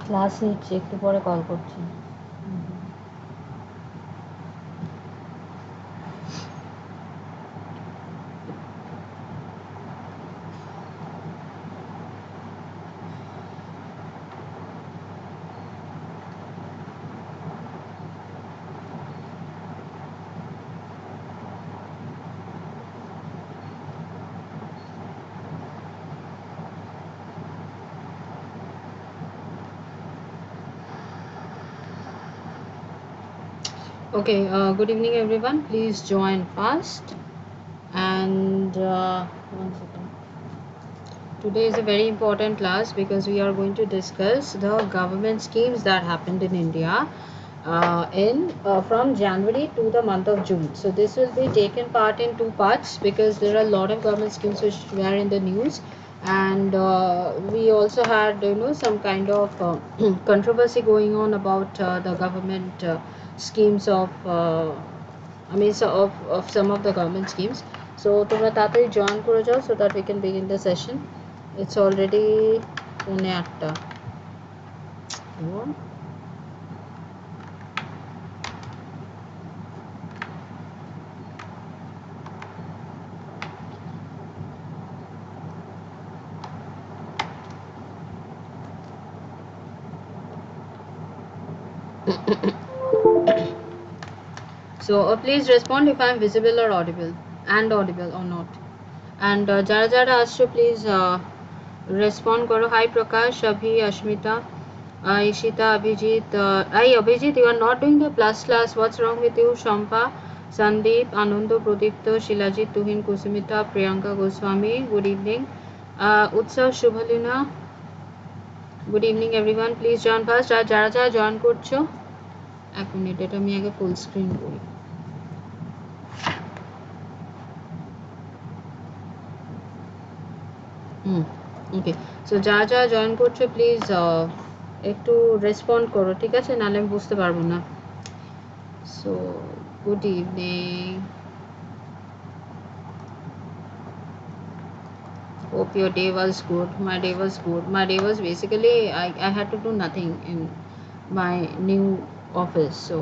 Class নিচ্ছি, একটু পরে কল করছি। Okay, good evening everyone. Please join fast. And one second. Today is a very important class because we are going to discuss the government schemes that happened in India from January to the month of June. So this will be taken part in two parts because there are a lot of government schemes which were in the news, and we also had some kind of controversy going on about the government schemes of some of the government schemes. So তোমরা তাড়াতাড়ি join করে যাও so that we can begin the session. It's already 8:30. So please respond if I am visible or audible or not. And jara jara ascho please respond karo. Hi Prakash, Abhi, Ashmita, Ishita, Abhijit. Hi Abhijit, you are not doing the plus class. What's wrong with you? Shampa, Sandeep, Anando, Pradipto, Shilajit, Tuhin, Kusumita, Priyanka Goswami. Good evening. Utsav, Shubhalina. Good evening everyone. Please join fast. আর যারা যারা join করছো এক minute, এটা আমি আগে full screen করি। ওকে, so যারা যারা জয়েন করছো প্লিজ একটু রেসপন্ড করো, ঠিক আছে? নাহলে আমি বুঝতে পারবো না। So good evening, hope your day was good. My day was good. My day was basically I had to do nothing in my new office. So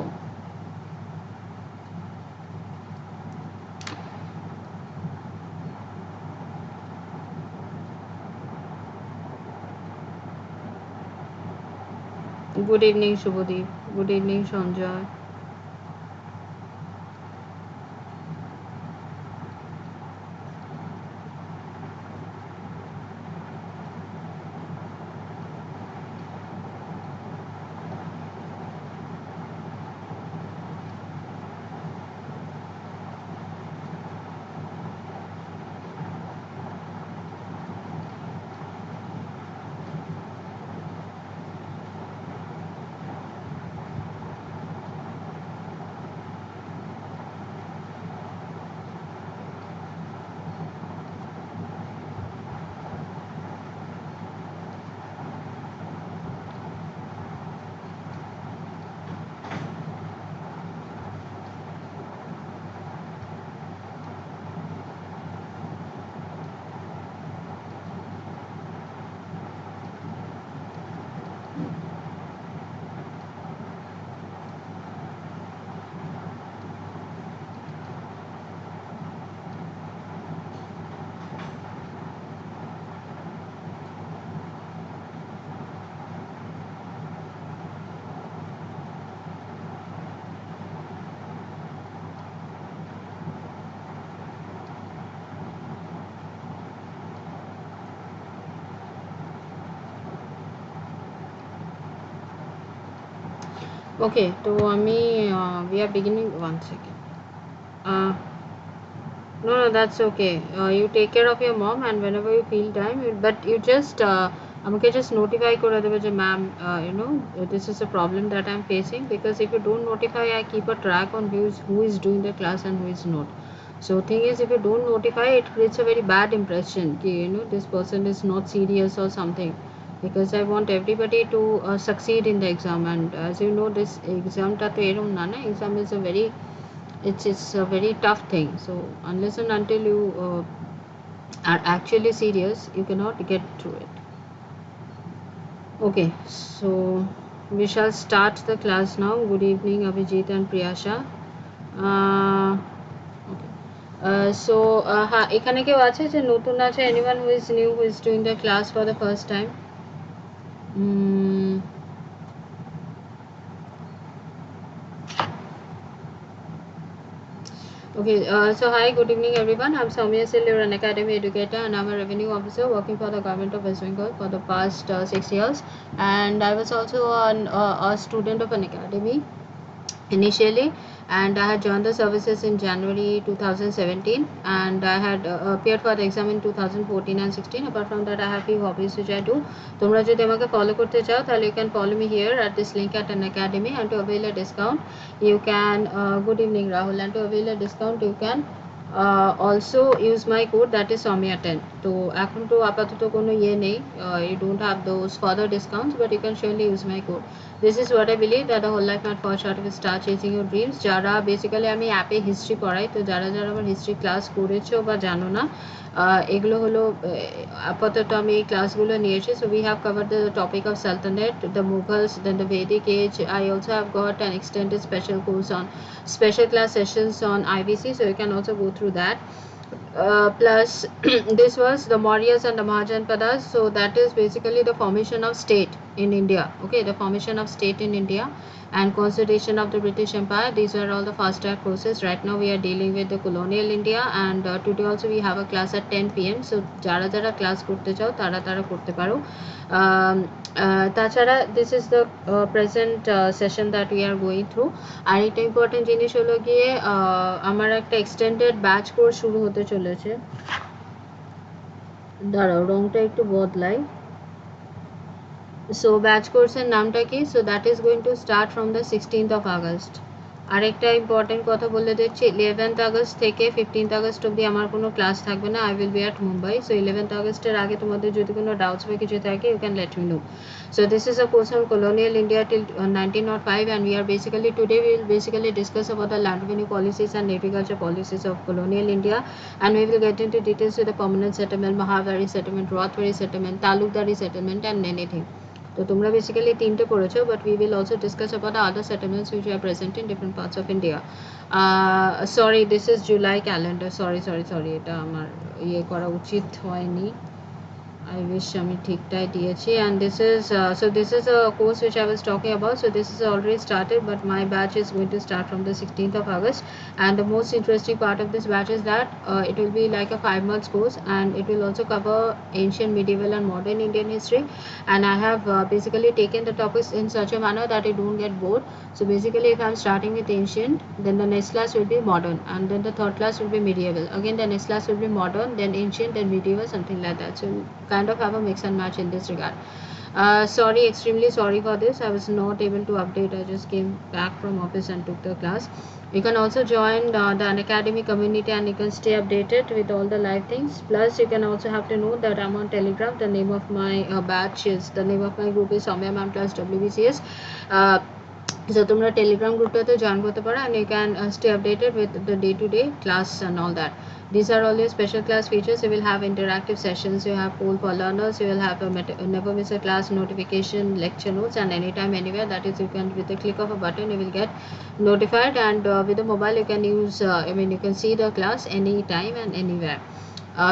good evening Shubhadeep, good evening Sanjay. Okay, so we are beginning. One second. No, that's okay. You take care of your mom, and whenever you feel time, but you just আমাকে just notify করে দেবে যে ma'am, this is a problem that I'm facing, because if you don't notify, I keep a track on who is doing the class and who is not. So thing is, if you don't notify, it creates a very bad impression ki, this person is not serious or something, because I want everybody to succeed in the exam. And as you know, this exam ta to erom na na, exam is a very, it's a very tough thing. So unless and until you are actually serious, you cannot get through it. Okay, so we shall start the class now. Good evening, Abhijit and Priyasha. Okay. এখানে কেউ আছে যে নতুন আছে? Anyone who is new, who is doing the class for the first time? Mm, okay, so hi, good evening everyone. I'm Soumya Sil, you're an academy educator, and I'm a revenue officer working for the government of West Bengal for the past 6 years. And I was also a student of an academy initially, and I had joined the services in January 2017, and I had appeared for the exam in 2014 and 16. Apart from that, I have few hobbies which I do. তোমরা যদি আমাকে follow করতে চাও তাহলে you can follow me here at this link at an academy, and to avail a discount you can good evening Rahul, and to avail a discount you can also use my code, that is Soumya10. তো এখন তো আপাতত কোনো ইয়ে নেই, you don't have those further discounts, but you can surely use my code. This is what I believe, that the whole life not fall short of start chasing your dreams. যারা basically আমি অ্যাপে history পড়াই, তো যারা যারা আমার history class করেছো বা জানো না, এগুলো হলো আপাতত আমি এই ক্লাসগুলো নিয়েছি. So we have covered the topic of Sultanate, the Mughals, then the Vedic age. I also have got an extended special course on special class sessions on IBC, so you can also go through that. Plus this was the Mauryas and the Mahajanpadas, so that is basically the formation of state in India. Okay, the formation of state in India and constitution of the British Empire. These are all the fast track courses. Right now we are dealing with the colonial India, and today also we have a class at 10 p.m. so jara jara class korte chao tara tara korte paro. তাছাড়া this is the present session that we are going through. আর একটা important জিনিস হলো গিয়ে আমার একটা extended batch course শুরু হতে চলেছে. দাঁড়াও রংটা একটু বদলাই. সো ব্যাচ কোর্সের নামটা কি? So that is going to start from the 16th of August. আরেকটা ইম্পর্টেন্ট কথা বলে দিচ্ছি, 11th August থেকে 15th August অবধি আমার কোনো ক্লাস থাকবে না. I will be at Mumbai. So 11th August-এর আগে তোমাদের যদি কোনো ডাউটস বা কিছু থাকে, you can let me know. So this is a course on colonial India till 1905, and we are basically today we will basically discuss about the land revenue policies and agriculture policies of colonial India, and we will get into details with the permanent settlement, Mahavari settlement, Rothwari settlement, Talukdari settlement, and anything. তো তোমরা basically তিনটে পড়েছো, but we will also discuss about the other settlements which are present in different parts of India. Sorry, this is July calendar. Sorry, এটা আমার ইয়ে করা উচিত হয়নি. I wish আমি ঠিকটাই দিয়েছি. And this is so this is a course which I was talking about. So this is already started, but my batch is going to start from the 16th of August. And the most interesting part of this batch is that it will be like a 5 months course, and it will also cover ancient, medieval, and modern Indian history. And I have basically taken the topics in such a manner that you don't get bored. So basically, if I'm starting with ancient, then the next class will be modern, and then the third class will be medieval. Again, the next class will be modern, then ancient, then medieval, something like that. So kind of have a mix and match in this regard. Sorry, extremely sorry for this. I was not able to update. I just came back from office and took the class. You can also join the Unacademy community, and you can stay updated with all the live things. Plus, you can also have to know that I'm on Telegram. The name of my batch is, the name of my group is Soumya Ma'am plus WBCS. So তোমরা Telegram গ্রুপটাতে join করতে পারো, and you can stay updated with the day-to-day class and all that. These are all your special class features. You will have interactive sessions, you have poll for learners, you will have a never miss a class notification, lecture notes, and anytime anywhere, that is you can, with the click of a button you will get notified. And with the mobile you can use you can see the class anytime and anywhere.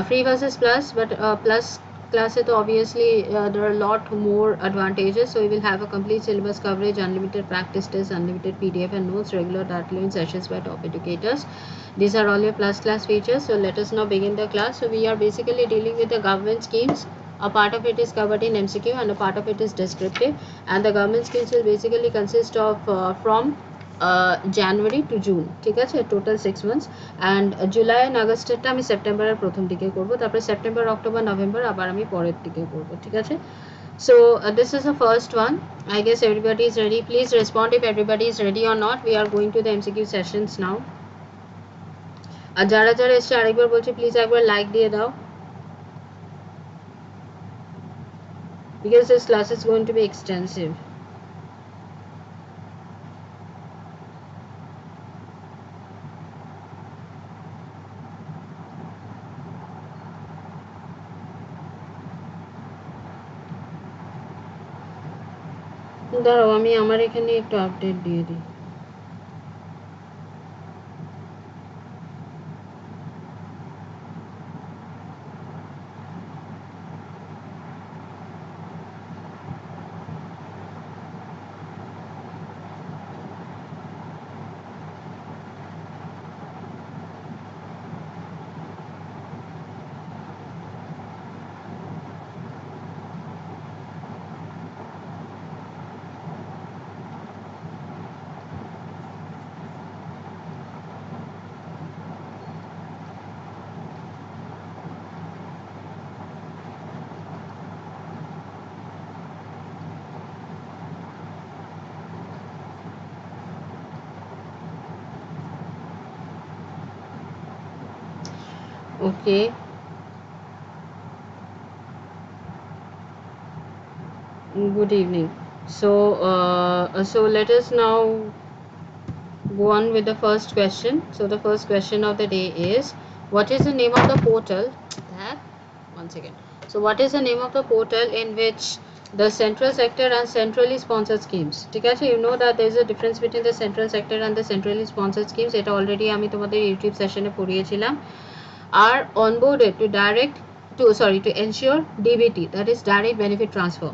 Free versus plus, but plus class it obviously there are a lot more advantages. So you will have a complete syllabus coverage, unlimited practice tests, unlimited PDF and notes, regular data sessions by top educators. These are all your plus class features. So let us now begin the class. So we are basically dealing with the government schemes. A part of it is covered in MCQ, and a part of it is descriptive. And the government schemes will basically consist of from January to June, ঠিক আছে, total 6 months. And July and আগস্টেরটা আমি সেপ্টেম্বরের প্রথম দিকে করবো, তারপরে September, October, November আবার আমি পরের দিকে করবো, ঠিক আছে. So this is the first one. I guess everybody is ready. Please respond if everybody is ready or not. We are going to the MCQ sessions now. আর যারা যারা এসছে আরেকবার বলছি, প্লিজ একবার লাইক দিয়ে দাও, because this class is going to be extensive. দাঁড়াও আমি আমার এখানে একটু আপডেট দিয়ে দিই। Okay. Good evening. So let us now go on with the first question. So the first question of the day is, what is the name of the portal that one second. So what is the name of the portal in which the central sector and centrally sponsored schemes, ঠিক আছে, you know that there is a difference between the central sector and the centrally sponsored schemes, এটা already আমি তোমাদের YouTube সেশনে পড়িয়েছিলাম, are onboarded to ensure DBT, that is direct benefit transfer.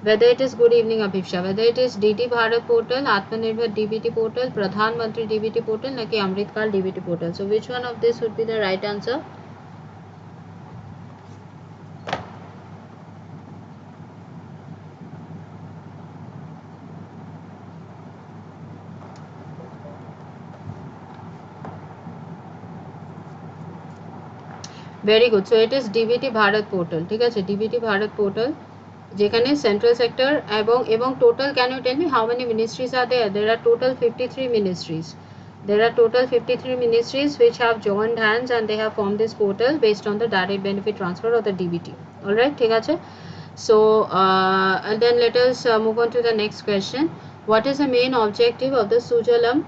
Whether it is, good evening Abhipsha, whether it is DT Bharat portal, Atmanirbhar DBT portal, Pradhan Mantri DBT portal, naki Amritkal DBT portal. So which one of this would be the right answer? Very good. So it is DBT Bharat portal. ঠিক আছে, DBT Bharat portal যেখানে central sector এবং total, can you tell me how many ministries are there? There are total 53 ministries. There are total 53 ministries which have joined hands and they have formed this portal based on the direct benefit transfer or the DBT. All right, ঠিক আছে. So and then let us move on to the next question. What is the main objective of the Sujalam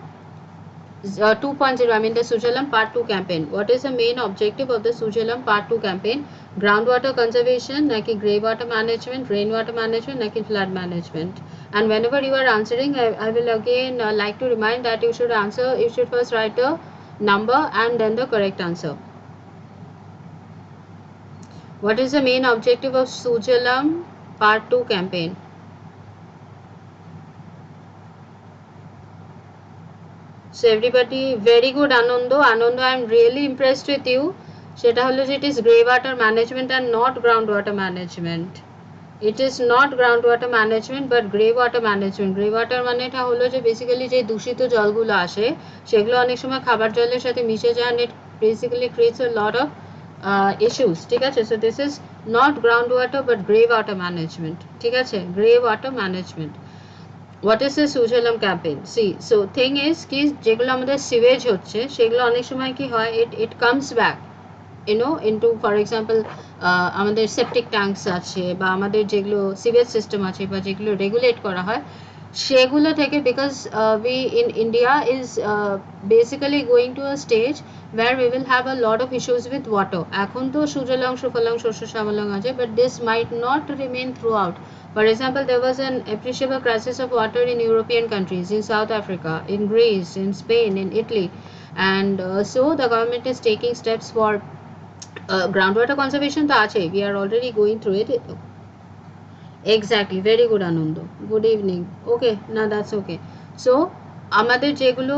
2.0, I mean the Sujalam Part 2 campaign? What is the main objective of the Sujalam Part 2 campaign? Groundwater conservation, naki grey water management, rainwater management, naki flood management? And whenever you are answering, I will again like to remind that you should first write a number and then the correct answer. What is the main objective of Sujalam Part 2 campaign? So everybody, very good Anando, I am really impressed with you. সেটা হলো যে it is grey water management and not groundwater management. It is not groundwater management but grey water management. Grey water মানে এটা হলো যে basically যে দূষিত জলগুলো আসে সেগুলো অনেক সময় খাবার জলের সাথে মিশে যায় and it basically creates a lot of issues, ঠিক আছে. So this is not groundwater but grey water management, ঠিক আছে, grey water management. What is the Sujalam campaign? See, so thing is কি যেগুলো আমাদের সিওয়েজ হচ্ছে সেগুলো অনেক সময় কি হয়, it comes back, you know, into for example আমাদের সেপটিক ট্যাঙ্কস আছে বা আমাদের যেগুলো সিওয়েজ সিস্টেম আছে বা যেগুলো রেগুলেট করা হয় সেগুলো থেকে, because we in India is basically going to a stage where we will have a lot of issues with water. এখন তো সুজলাং সুফলাং শস্য শ্যামলাং আছে, but this might not remain throughout. For example, there was an appreciable crisis of water in European countries, in South Africa, in Greece, in Spain, in Italy, and so the government is taking steps for groundwater conservation. তো আছে, we are already going through it. Exactly, very good Anando, good evening. Okay, now that's okay. So আমাদের যেগুলো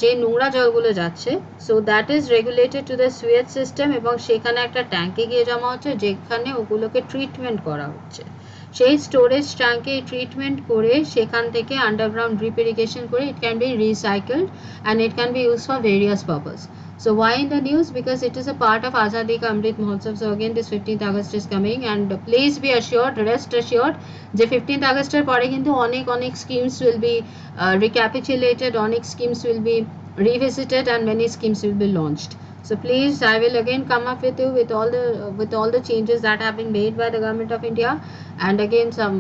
যে নোংরা জলগুলো যাচ্ছে, so that is regulated to the sewage system এবং সেখানে একটা ট্যাঙ্কে গিয়ে জমা হচ্ছে যেখানে ওগুলোকে ট্রিটমেন্ট করা হচ্ছে। সেই স্টোরেজ ট্যাঙ্কে ট্রিটমেন্ট করে সেখান থেকে আন্ডারগ্রাউন্ড ড্রিপ ইরিগেশন করে it can be recycled and it can be used for various purpose. So why in the news? Because it is a part of Azadi Ka Amrit Mahotsav. So again this 15th August is coming and please be assured, rest assured যে 15th August এর পরে কিন্তু অনেক schemes will be recapitulated, অনেক schemes will be revisited and many schemes will be launched. So please, I will again come up with you with all the changes that have been made by the government of India, and again some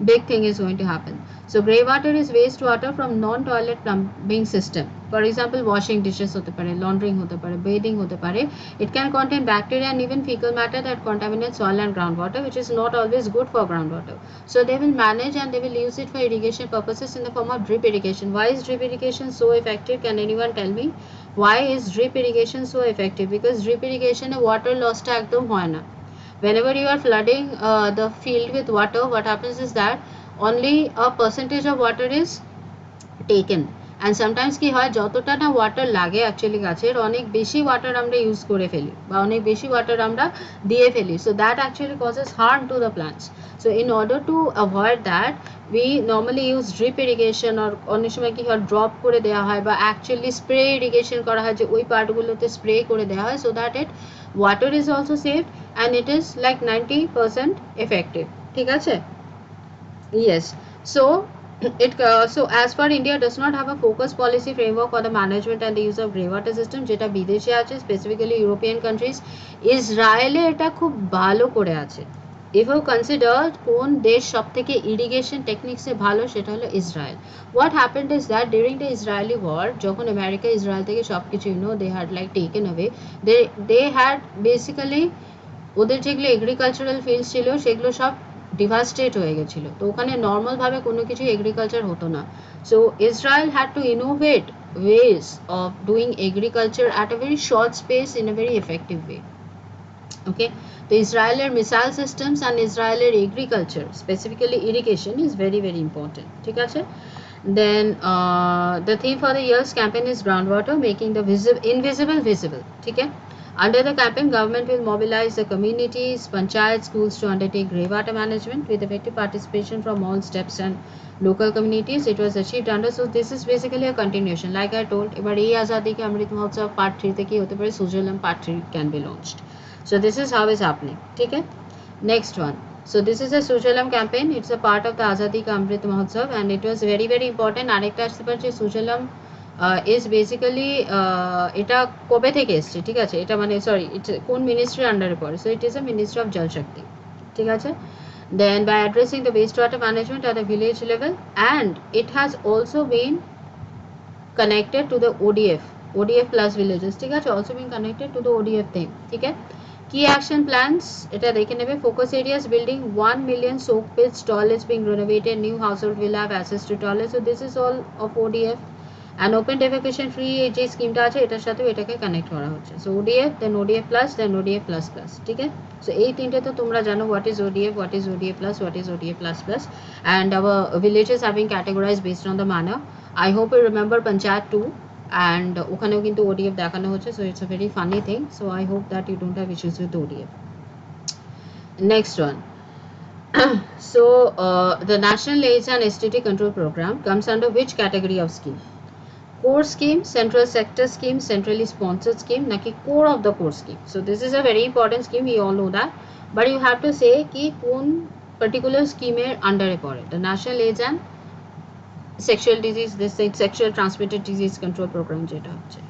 big thing is going to happen. So grey water is wastewater from non-toilet plumbing system. for example washing dishes hote pare, laundering hote pare, bathing hote pare. It can contain bacteria and even fecal matter that contaminate soil and groundwater, which is not always good for groundwater. So they will manage and they will use it for irrigation purposes in the form of drip irrigation. Why is drip irrigation so effective? Can anyone tell me why is drip irrigation so effective? Because drip irrigation water loss ta ekdom hoy na. Whenever you are flooding the field with water, what happens is that only a percentage of water is taken, and sometimes কি হয় যতটা না water লাগে actually গাছের অনেক বেশি water আমরা use করে ফেলি বা অনেক বেশি ওয়াটার আমরা দিয়ে ফেলি, so that actually causes harm to the plants. So in order to avoid that, we normally use drip irrigation, or অনেক সময় কি হয় ড্রপ করে দেওয়া হয় বা অ্যাকচুয়ালি স্প্রে ইরিগেশন করা হয় যে ওই পার্টগুলোতে স্প্রে করে দেওয়া হয়, so that it water is also saved and it is like 90% effective. ঠিক আছে? Yes. So so as far India does not have a focused policy framework for the management and the use of grey water system যেটা বিদেশে আছে, specifically European countries, ইসরায়েলে এটা খুব ভালো করে আছে. If you consider কোন দেশ সবথেকে irrigation techniques এ ভালো, সেটা হলো Israel. What happened is that during the Israeli war, যখন আমেরিকা ইসরায়েল থেকে সবকিছু they had like taken away, they had basically ওদের যেগুলো এগ্রিকালচারাল ফিল্ডস ছিল সেগুলো সব ডিভাস্টেট হয়ে গেছিলো, তো ওখানে নর্মাল ভাবে কোনো কিছু এগ্রিকালচার হতো না. So Israel had to innovate ways of doing agriculture at a very short space in a very effective way. Okay, তো ইসরায়েলের মিসাইল সিস্টেমস অ্যান্ড ইসরায়েলের agriculture specifically irrigation is very very important. ঠিক আছে? Then the theme for the year's campaign is groundwater, making the invisible visible. ठीक है? Under the campaign, government will mobilize the communities, panchayat, schools to undertake grey water management with effective participation from all steps and local communities. It was achieved under, so this is basically a continuation. Like I told, এবার এই আজাদি কে Amrit Mahotsav part 3 থেকে হতে পারে Sujalam part 3 can be launched. So this is how it's happening. ठीक है? Next one. So this is a Sujalam campaign. It's a part of the Azadi Ka Amrit Mahotsav and it was very very important. আরেকটা আসতে পারে Sujalam is basically এটা কবে থেকে এসছে, ঠিক আছে? এটা মানে সরি কোন মিনিস্ট্রি আন্ডারে পড়ে? So it is a Ministry of Jal Shakti. ঠিক আছে? Then by addressing the wastewater management at the village level, and it has also been connected to the ODF plus villages. ঠিক আছে? Also been connected to the ODF thing. ঠিক আছে? Key action plans, এটা দেখে নেবে. Focus areas, building 1 million soak pits, toilets being renovated, new household will have access to toilets. So this is all of ODF. And open defecation free যে স্কিমটা আছে এটার সাথেও এটাকে কানেক্ট করা হচ্ছে. So ODF, then ODF plus, then ODF plus plus. ঠিক আছে? So এই তিনটে তো তোমরা জানো what is ODF, what is ODF plus, what is ODF plus plus, and our villages have been categorized based on the manner. I hope you remember Panchayat 2. And ওখানেও কিন্তু ODF দেখানো হচ্ছে, so it's a very funny thing. So I hope that you don't have issues with ODF. Next one. So the National AIDS and STD Control Program comes under which category of scheme? Core scheme, central sector scheme, centrally sponsored scheme, naki core of the core scheme. So this is a very important scheme, we all know that, but you have to say ki কোন particular scheme এর আন্ডারে পড়ে. The National AIDS and sexual disease, this sexual transmitted disease control program যেটা হচ্ছে.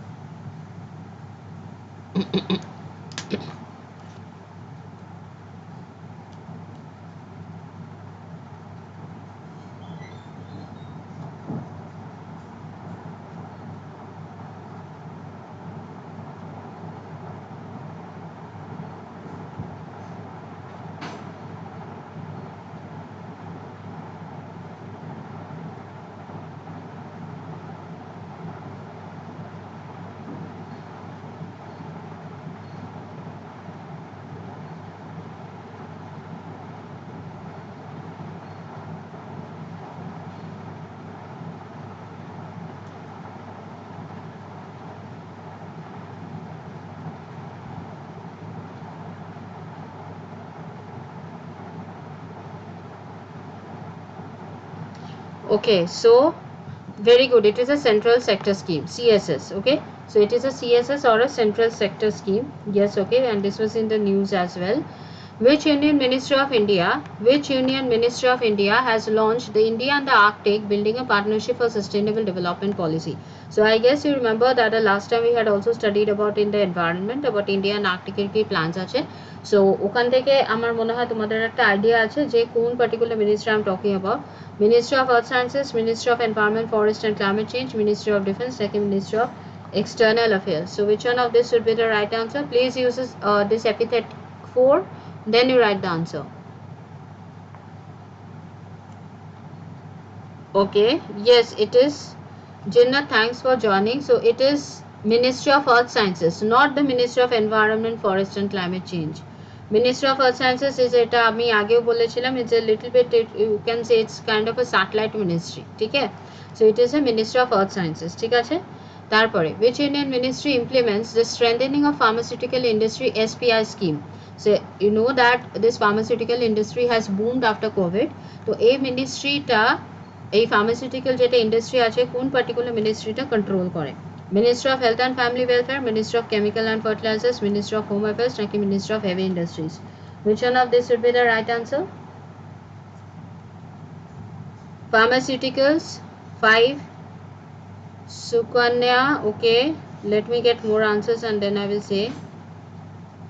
Okay, so very good, it is a central sector scheme, CSS. Okay, so it is a CSS or a central sector scheme. Yes, okay, and this was in the news as well. Which Union Ministry of India has launched the India and the Arctic Building a Partnership for Sustainable Development Policy? So I guess you remember that the last time we had also studied about in the environment about India and Arctic এর কি plans আছে. So ওখান থেকে আমার মনে হয় তোমাদের একটা idea আছে যে কোন particular ministry I'm talking about. Ministry of Earth Sciences, Ministry of Environment, Forest and Climate Change, Ministry of Defence, second Ministry of External Affairs. So which one of this should be the right answer? Please use this epithet 4. Then you write the answer. Okay, yes, it is. Jinnah, thanks for joining. So it is Ministry of Earth Sciences, not the Ministry of Environment, Forest and Climate Change. Ministry of Earth Sciences is এটা আমি আগেও বলেছিলাম, it's a little bit, you can say it's kind of a satellite ministry, ঠিক আছে? So it is a Ministry of Earth Sciences, ঠিক আছে? তারপরে which Indian ministry implements the strengthening of pharmaceutical industry SPI scheme? So you know that this pharmaceutical industry has boomed after COVID. তো এই মিনিস্ট্রিটা, এই pharmaceutical যেটা industry আছে কোন particular মিনিস্ট্রিটা control করে? Ministry of Health and Family Welfare, Ministry of Chemical and Fertilizers, Ministry of Home Affairs, নাকি Ministry of Heavy Industries? Which one of this would be the right answer? Pharmaceuticals 5. Sukanya, okay, let me get more answers and then I will say.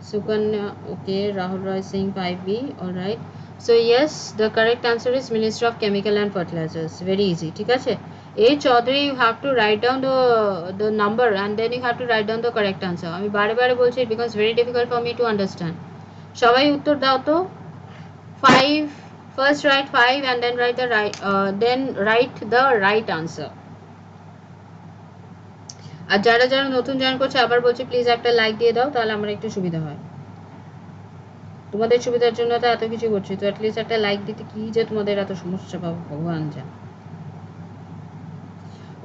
Sukanya, okay, Rahul Roy saying 5B, alright. So yes, the correct answer is Ministry of Chemical and Fertilizers. Very easy, ঠিক আছে? A Chaudhary, you have to write down the number and then you have to write down the correct answer. আমি বারে বারে বলছি, it becomes very difficult for me to understand. সবাই উত্তর দাও তো. 5, first write 5 and then write the right answer. আর যারা যারা নতুন জয়েন করছে আবার বলছি প্লিজ একটা লাইক দিয়ে দাও, তাহলে আমার একটু সুবিধা হয়। তোমাদের সুবিধার জন্য তো এত কিছু করছি, তো অ্যাটলিস্ট একটা লাইক দিতে কি যে তোমাদের এত সমস্যা পাবো ভগবান জানে।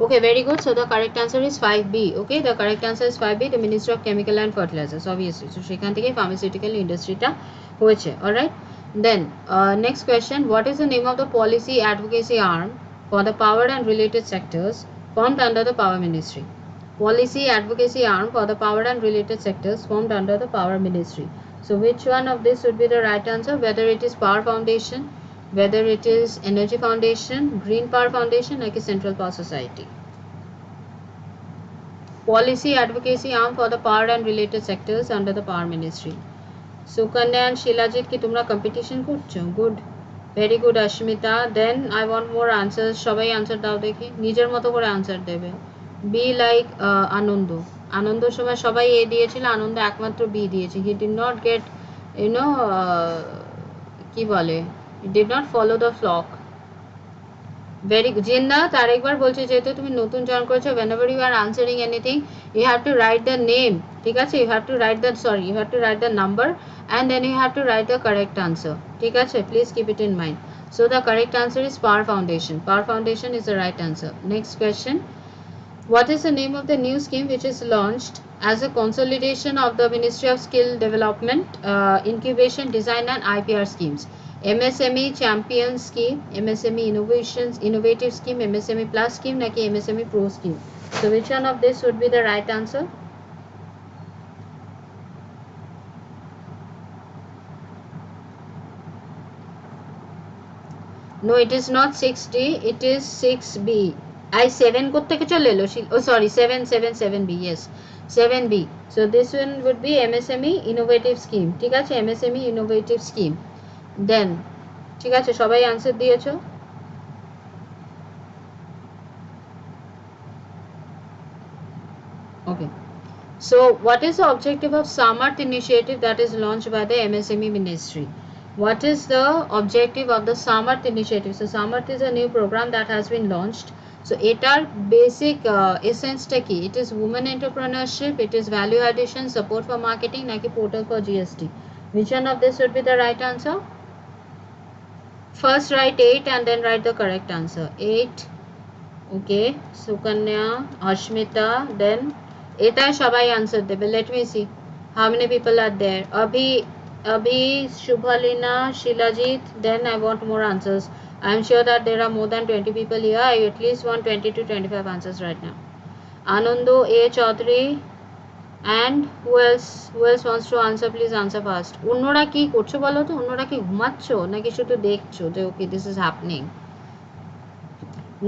Okay, very good. So the correct answer is 5B. Okay, the correct answer is 5B, the Ministry of Chemical and Fertilizers, obviously. So সেখান থেকে pharmaceutical industry-টা হয়েছে, alright. Then next question, what is the name of the policy advocacy arm for the power and related sectors formed under the Power Ministry? Policy advocacy arm for the power and related sectors formed under the Power Ministry. So which one of this would be the right answer? Whether it is Power Foundation, whether it is Energy Foundation, Green Power Foundation, like a Central Power Society. Policy advocacy arm for the power and related sectors under the Power Ministry. Sukanya and Shilajit ki tumra competition korcho? Good, very good Ashmita. Then I want more answers. সবাই answer দাও দেখি, নিজের মতো করে answer দেবে। Be like আনন্দ, আনন্দর সময় সবাই A দিয়েছিল, আনন্দ একমাত্র B দিয়েছে। He did not get, you know, কি বলে, he did not follow the flock. Very good. Jinnah, তার একবার বলছে যেহেতু তুমি নতুন জয়েন করেছো, whenever you are answering anything you have to write the name, ঠিক আছে? you have to write the number and then you have to write the correct answer, ঠিক আছে? Please keep it in mind. So the correct answer is Power Foundation. Power Foundation is the right answer. Next question, what is the name of the new scheme which is launched as a consolidation of the Ministry of Skill Development, Incubation, Design and IPR schemes? MSME Champion Scheme, MSME Innovative Scheme, MSME Plus Scheme, naki MSME Pro Scheme? So which one of this would be the right answer? No, it is not 6D, it is 6B. I 7 কোত্থেকে চলে এলো? Oh sorry, 7B, yes, 7B. So this one would be MSME Innovative Scheme, ঠিক আছে? MSME Innovative Scheme. Then ঠিক আছে, সবাই answer দিয়েছো? Okay, so what is the objective of Samarth initiative that is launched by the MSME Ministry? What is the objective of the Samarth initiative? So Samarth is a new program that has been launched. So etar basic essence ta ki? It is women entrepreneurship, it is value addition, support for marketing, naki portal for GST? Which one of this would be the right answer? First write 8 and then write the correct answer. 8. Okay, Sukanya, Ashmita, then eta সবাই answer দেবে. Let me see how many people are there. Abhi, Shubhalina, Shilajit, then I want more answers. I am sure that there are more than 20 people here. I at least want 20 to 25 answers right now. Anando, A Chaudhary, and who else wants to answer? Please answer fast. অন্যরা কি করছো বলো তো? অন্যরা কি ঘুমাচ্ছো নাকি শুধু দেখছো যে okay this is happening?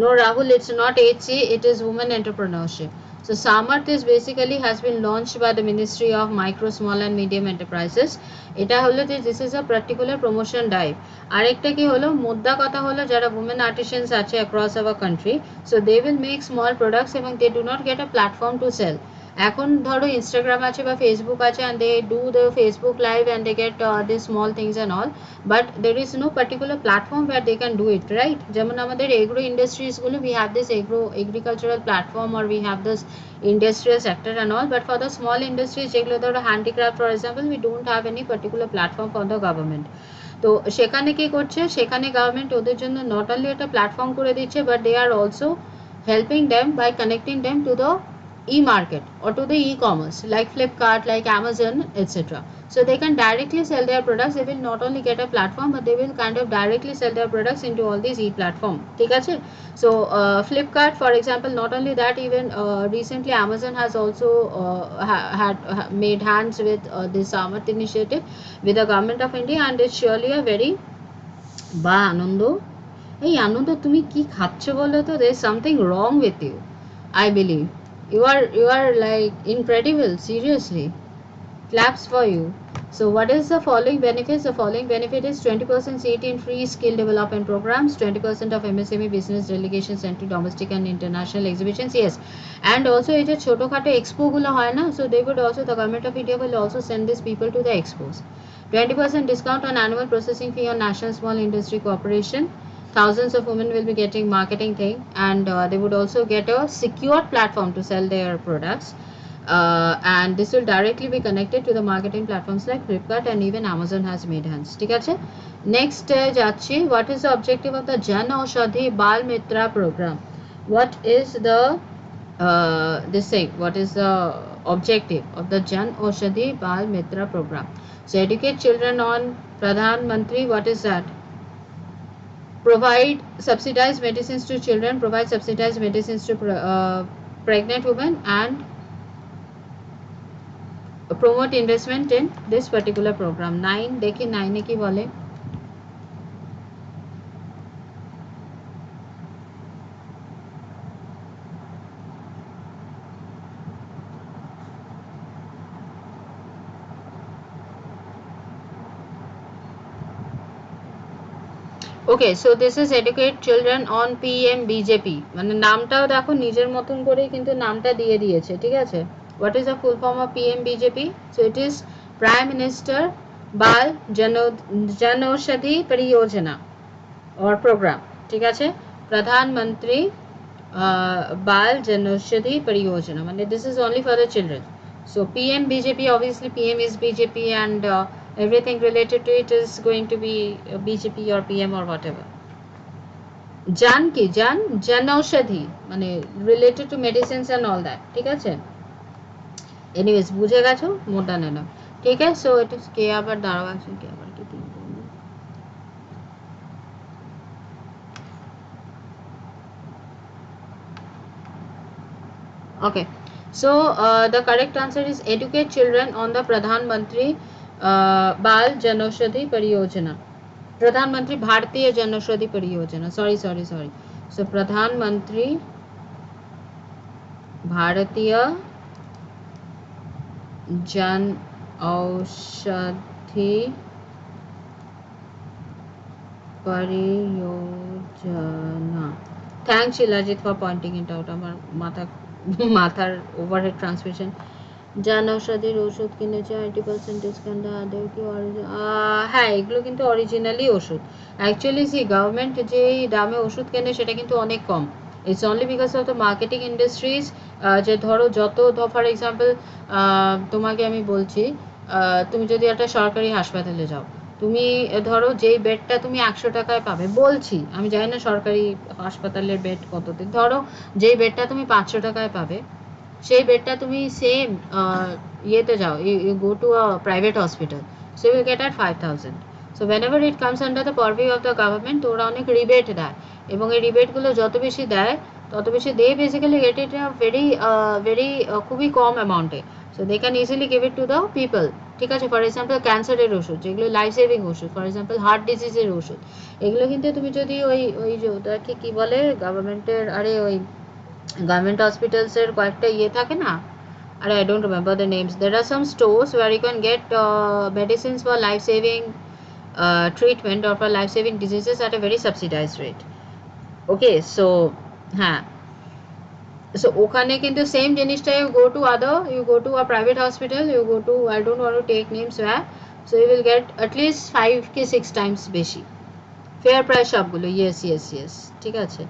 No, Rahul, it's not HC, it is women entrepreneurship. So Samarth is basically has been launched by the Ministry of Micro, Small and Medium Enterprises. এটা হলো যে this is a particular promotion drive. আরেকটা কি হলো, মোদ্দা কথা হলো যারা women artisans আছে across our country, so they will make small products এবং they do not get a platform to sell. এখন ধরো ইনস্টাগ্রাম আছে বা ফেসবুক আছে and they do the Facebook live and they get these small things and all, but there is no particular platform where they can do it, right? যেমন আমাদের agro industries গুলো, we have this agricultural platform or we have this industrial sector and all, but for the small industries যেগুলো ধরো handicraft for example, we don't have any particular platform for the government. তো সেখানে কি করছে, সেখানে government ওদের জন্য not only একটা প্ল্যাটফর্ম করে দিচ্ছে, but they are also helping them by connecting them to the e-market or to the e-commerce like Flipkart, like Amazon, etc. So they can directly sell their products. They will not only get a platform, but they will kind of directly sell their products into all these e-platform. ঠিক আছে? So Flipkart, for example, not only that, even recently Amazon has also made hands with this Samarth initiative with the government of India, and it's surely a very বা আনন্দ, এই আনন্দ তুমি কি খাচ্ছ বলো তো? there is something wrong with you, I believe. You are like incredible, seriously, claps for you. So what is the following benefits? The following benefit is 20% seat in free skill development programs, 20% of MSME business delegations sent to domestic and international exhibitions. Yes, and also এই যে ছোটখাটো expo গুলো হয় না, so they would also, the government of India will also send these people to the expos. 20% discount on annual processing fee on National Small Industry Corporation. Thousands of women will be getting marketing thing, and they would also get a secure platform to sell their products. And this will directly be connected to the marketing platforms like Flipkart, and even Amazon has made hands. ঠিক আছে? Next যাচ্ছি, what is the objective of the Jan Aushadhi Bal Mitra program? What is the this thing? What is the objective of the Jan Aushadhi Bal Mitra program? So educate children on Pradhan Mantri. What is that? Provide subsidized medicines to children, provide subsidized medicines to pregnant women, and promote investment in this particular program. 9 দেখি 9 এ কি বলে? Okay, so this is educate children on PM BJP. মানে নামটাও দেখো নিজের মতন করেই কিন্তু নামটা দিয়ে দিয়েছে, ঠিক আছে? What is the full form of PM BJP? So it is Prime Minister Bal Janaushadhi Pariyojana or program, ঠিক আছে? Pradhan Mantri Bal Janaushadhi Pariyojana, মানে this is only for the children. So PM BJP, obviously PM is BJP, and everything related to it is going to be BJP or PM or whatever. Jan ki Janaushadhi, মানে related to medicines and all that, ঠিক আছে? Anyways, বুঝে গেছো? মোটা নেনা, ঠিক আছে? So it is কে আবার দাঁড়াও, অ্যাকশন কে আবার কি তিন বলবো? Okay, so the correct answer is educate children on the Pradhan Mantri Bal Janaushadhi Pariyojana. Pradhan Mantri Bharatiya Janaushadhi Pariyojana. Sorry. So Pradhan Mantri Bharatiya Janaushadhi Pariyojana. Thanks Shilajit for pointing it out. আমার মাথার overhead transmission. জান ঔষধির ওষুধ কিনেছে 80% discount, আদৌ কি হ্যাঁ, এগুলো কিন্তু অরিজিনালি ওষুধ। অ্যাকচুয়ালি গভর্নমেন্ট যে দামে ওষুধ কেনে সেটা কিন্তু অনেক কম। It's only because of the marketing industries. যে ধরো যত ফর এক্সাম্পল তোমাকে আমি বলছি, তুমি যদি একটা সরকারি হাসপাতালে যাও, তুমি ধরো যেই বেডটা তুমি 100 টাকায় পাবে, বলছি আমি জানি না সরকারি হাসপাতালের বেড কততে, ধরো যেই বেডটা তুমি 500 টাকায় পাবে, সেই বেডটা তুমি সেম ইয়েতে যাও, you go to a private hospital, so you get at 5000. So whenever it comes under the purview of the government, ওরা অনেক রিবেট দেয়, এবং এই রিবেটগুলো যত বেশি দেয় তত বেশি they basically get it in a very খুবই কম অ্যামাউন্টে, so they can easily give it to the people. ঠিক আছে, ফর এক্সাম্পল ক্যান্সারের ওষুধ যেগুলো লাইফ সেভিং ওষুধ, ফর এক্সাম্পল হার্ট ডিজিজের ওষুধ, এগুলো কিন্তু তুমি যদি ওই ওই যে ওটাকে কী বলে গভর্নমেন্টের, আরে ওই গভর্নমেন্ট হসপিটালসের কয়েকটা ইয়ে থাকে না, আরে I don't remember the names. There are some stores where you can get medicines for life saving treatment or for life saving diseases at a very subsidized rate. Okay, so হ্যাঁ, so ওখানে কিন্তু same জিনিসটা you go to a private hospital, you go to, I don't want to take names where, so you will get at least 5 কি 6 times বেশি fair price সবগুলো। yes, ঠিক আছে।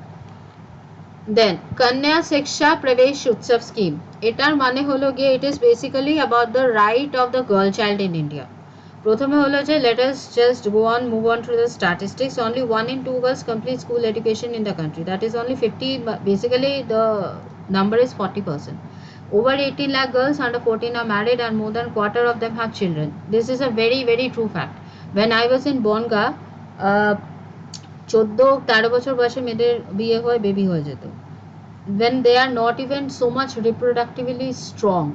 দেন কন্যা শিক্ষা প্রবেশ উৎসব স্কিম, এটার মানে হলো গিয়ে it is basically about the right of the girl child in India. প্রথমে হলো যে let us just move on to the statistics. Only 1 in 2 girls complete school education in the country. That is only 50, basically the number is 40%. Over 18 lakh girls under 14 are married and more than quarter of them have children. This is a very true fact. When I was in Bonga, 14-13 বছর বয়সে মেয়েদের বিয়ে হয়, baby হয়ে যেত, when they are not even so much reproductively strong,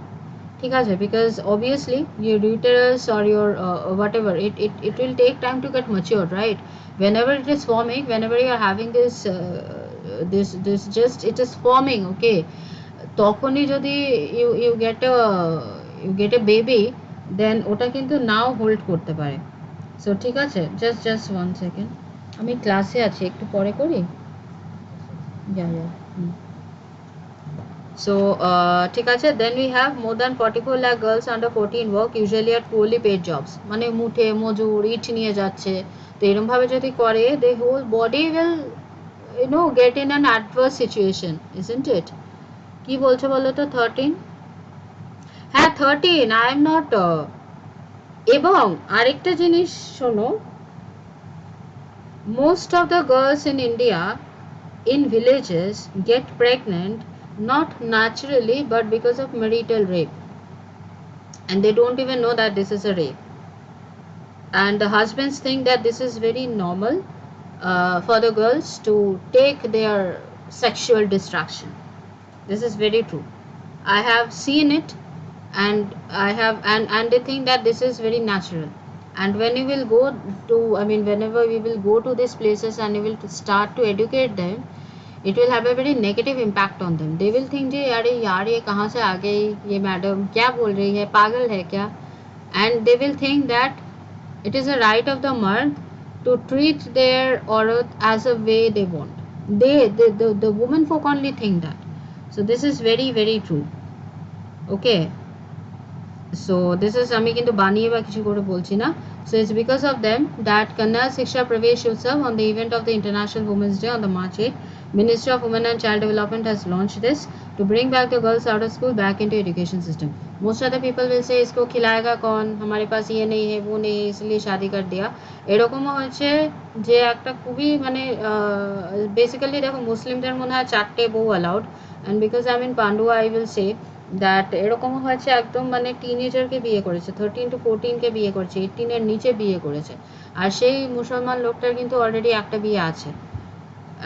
ঠিক আছে, because obviously your uterus or your whatever, it will take time to get matured, right? Whenever it is forming, whenever you are having this just it is forming, okay, তখনই যদি you get a baby, then ওটা কিন্তু নাও hold করতে পারে। So ঠিক আছে, just 1 second, আমি ক্লাসে আছি, একটু পরে করি। yeah. So ঠিক আছে, then we have more than 44 lakh girls under 14 work usually at poorly paid jobs, মানে মুঠে মজুর ইট নিয়ে যাচ্ছে, তো এরকম ভাবে যদি করে the whole body will get in an adverse situation, isn't it? কি বলছো বলো তো? 13, হ্যাঁ 13, I am not এবং আরেকটা জিনিস শোনো, most of the girls in India in villages get pregnant not naturally but because of marital rape, and they don't even know that this is a rape, and the husbands think that this is very normal for the girls to take their sexual distraction. This is very true. I have seen it, and and they think that this is very natural, and when you will go to, whenever we will go to these places and you will start to educate them, it will have a very negative impact on them. They will think, अरे यार ये कहाँ से आ गई, ये madam क्या बोल रही है, पागल है क्या? And they will think that it is a right of the mard to treat their aurat as a way they want. The women folk only think that. So this is very true. Okay, so this is আমি কিন্তু বানিয়ে বা কিছু করে বলছি না। So it's because of them that Kanna Shiksha Pravesh Utsav on the event of the International Women's Day on the March 8, Ministry of Women and Child Development has launched this to bring back the girls out of school back into education system. Most of the people will say इसको खिलाएगा कौन, हमारे पास ये नहीं है वो नहीं है इसलिए शादी कर दिया। এরকমও হচ্ছে যে একটা খুবই মানে বেসিক্যালি দেখো মুসলিমদের মনে হয় 4টে বউ allowed, and because I'm in Pandua I will say that এরকমও হয়েছে একদম মানে টিনেজারকে বিয়ে করেছে, 13 to 14 কে বিয়ে করেছে, 18 এর নিচে বিয়ে করেছে, আর সেই মুসলমান লোকটার কিন্তু অলরেডি একটা বিয়ে আছে।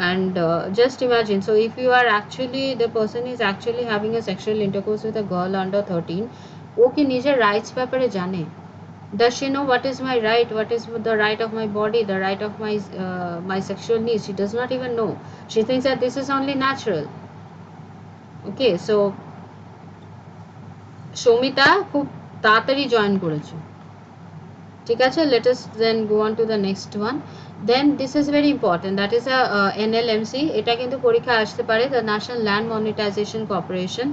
And just imagine, so if you are actually, the person is actually having a sexual intercourse with a girl under 13, ও কি নিজের রাইটস ব্যাপারে জানে? Does she know what is my right, what is the right of my body, the right of my sexual needs? She does not even know. She thinks that this is only natural. Okay, so Soumita খুব তাড়াতাড়ি join করেছো, ঠিক আছে। let us then go on to the next one. Then this is very important, that is a NLMC, এটা কিন্তু পরীক্ষা আসতে পারে, the National Land Monetization Corporation.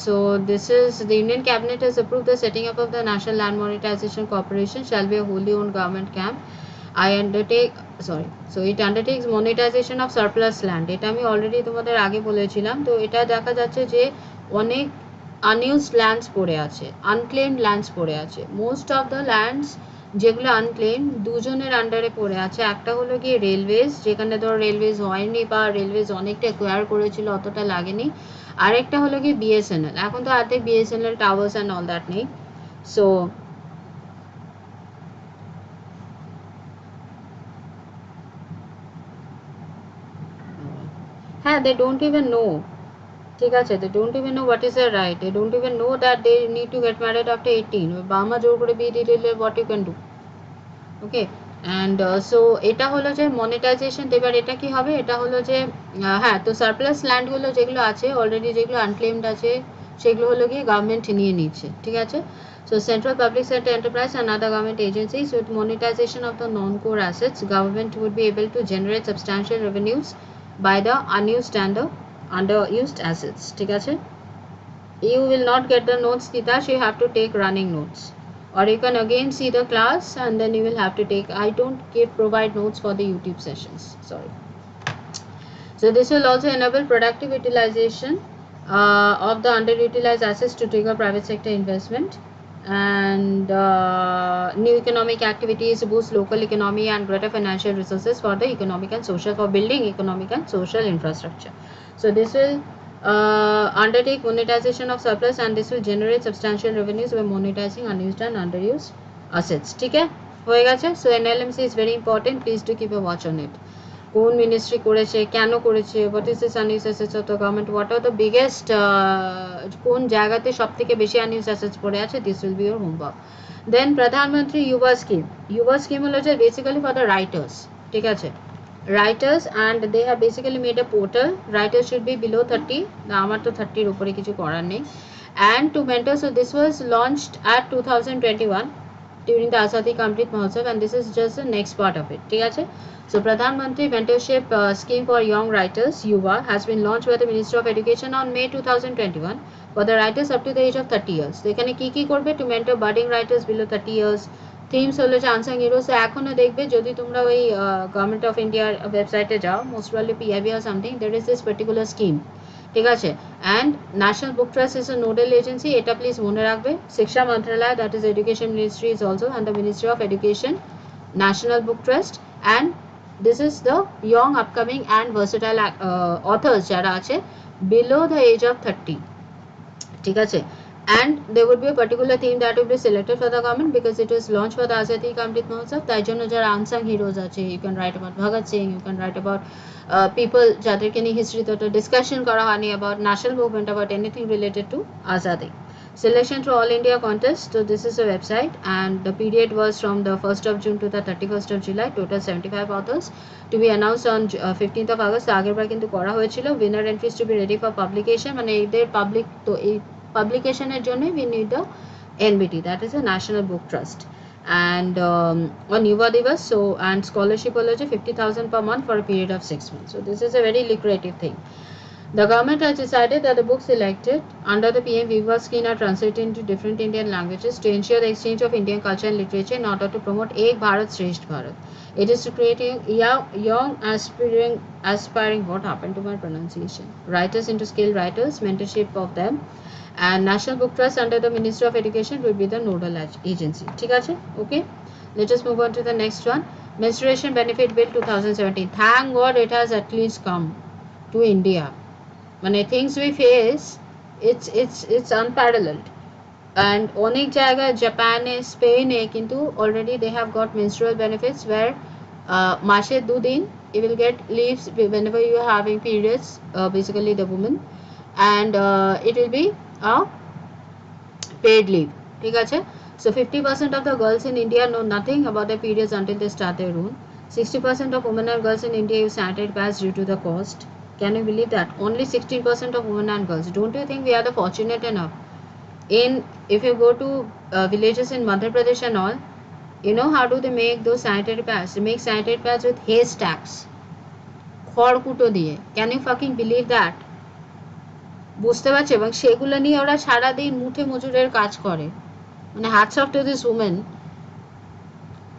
So this is, the Union Cabinet has approved the setting up of the National Land Monetization Corporation shall be a wholly owned government camp. So it undertakes monetization of surplus land. এটা আমি already তোমাদের আগে বলেছিলাম। তো এটা দেখা যাচ্ছে যে অনেক unused lands পড়ে আছে, unclaimed lands পড়ে আছে। most of the lands যেগুলো unclaimed দুজনের আন্ডারে পড়ে আছে। একটা হলো গিয়ে রেলওয়েজ, যেখানে ধর রেলওয়েজ হয়নি বা রেলওয়েজ অনেকটা অ্যাকোয়ার করেছিল, অতটা লাগেনি। আরেকটা হলো গিয়ে BSNL, এখন তো আর্ধেক BSNL towers and all that নেই। সো হ্যাঁ, they don't even know, ঠিক আছে, they don't even know what is their right, they don't even know that they need to get married after 18, বাবা মা জোর করে বিয়ে দিয়ে দিলে what you can do, okay. And so এটা হলো যে মনিটাইজেশন। এবার এটা কি হবে, এটা হলো যে হ্যাঁ, তো সারপ্লাস ল্যান্ডগুলো যেগুলো আছে অলরেডি, যেগুলো আনক্লেমড আছে, সেগুলো হলো গিয়ে গভর্নমেন্ট নিয়ে নিচ্ছে, ঠিক আছে। So central public sector enterprise and other government agencies, with monetization of the non-core assets, government would be able to generate substantial revenues by the unused and the underused assets, ঠিক আছে। You will not get the notes, Titash, you have to take running notes, or you can again see the class and then you will have to take, I don't provide notes for the YouTube sessions, sorry. So this will also enable productive utilization of the underutilized assets to trigger private sector investment, and new economic activities boost local economy and greater financial resources for the economic and social, for building economic and social infrastructure. So this will undertake monetization of surplus, and this will generate substantial revenues by monetizing unused and underused assets, ঠিক আছে, হয়ে গেছে। So NLMC is very important, please do keep a watch on it. কোন ministry করেছে, কেন করেছে, what is this unused assets of the government, what are the biggest, কোন জায়গাতে সব থেকে বেশি আনইউজ অ্যাসেটস পড়ে আছে, this will be your homework. Then প্রধানমন্ত্রী যুবা স্কিম, যুবা স্কিম হলো যে বেসিক্যালি ফর দ্য রাইটার্স, ঠিক আছে, writers, and they have basically made a portal, writers should be below 30, আমার তো 30 এর উপরে কিছু করার নেই, and to mentor, so this was launched at 2021 during the Azadi Kamrit Mahotsav, and this is just the next part of it, ঠিক আছে। So Pradhan Mantri Mentorship Scheme for Young Writers Yuva has been launched by the Ministry of Education on May 2021 for the writers up to the age of 30 years. তো এখানে কি কি করবে, to mentor budding writers below 30 years, themes হলো যে unsung heroes. এখনও দেখবে যদি তোমরা ওই গভর্নমেন্ট অফ ইন্ডিয়ার ওয়েবসাইটে যাও, most probably PIB or something, there is this particular scheme, ঠিক আছে। And National Book Trust is a nodal agency, এটা প্লিজ মনে রাখবে। শিক্ষা মন্ত্রণালয়, that is education ministry is also under ministry of education, National Book Trust, and this is the young upcoming and versatile authors যারা আছে below the age of 30, ঠিক আছে। And there would be a particular theme that will be selected for the government because it was launched for the Azadi Kamrit Mahotsav, তাই জন্য যারা unsung heroes আছে, you can write about Bhagat Singh, you can write about people যাদেরকে নিয়ে হিস্ট্রিতে একটা discussion করা হয়নি, about national movement, about anything related to Azadi. Selection through All India contest, so this is a website, and the period was from the 1st of June to the 31st of July, total 75 authors to be announced on 15th of August. আগের বার কিন্তু করা হয়েছিল, winner entries to be ready for publication, মানে এদের public, তো এই পাবলিকেশনের জন্য we need the NBT, that is a National Book Trust, and on Yuva Divas, so and scholarship হলো যে 50,000 per month for a period of 6 months. So this is a very lucrative thing. The government has decided that the books selected under the PM Viva scheme are translated into different Indian languages to ensure the exchange of Indian culture and literature in order to promote Ek Bharat Shresth Bharat. It is to create young aspiring, what happened to my pronunciation, writers into skilled writers, mentorship of them, and National Book Trust under the Ministry of Education will be the nodal agency, ঠিক আছে, okay। Let us move on to the next one. Menstruation Benefit Bill 2017, thank God it has at least come to India. মানে things we face, it's unparalleled, and অনেক জায়গায় জাপানে, স্পেনে কিন্তু already they have got menstrual benefits where মাসে 2 দিন you will get leaves whenever you are having periods, basically the woman, and it will be a paid leave, ঠিক আছে। So 50% of the girls in India know nothing about their periods until they start their own. 60% of women and girls in India use sanitary pads due to the cost. Can you believe that? Only 16% of women and girls. Don't you think we are the fortunate enough? If you go to villages in Madhya Pradesh and all, you know how do they make those sanitary pads? They make sanitary pads with haystacks, খড়কুটো দিয়ে। Can you fucking believe that? বুঝতে পারছো? এবং সেগুলো নিয়ে ওরা সারাদিন মুঠে মজুরের কাজ করে। মানে hats off to this woman.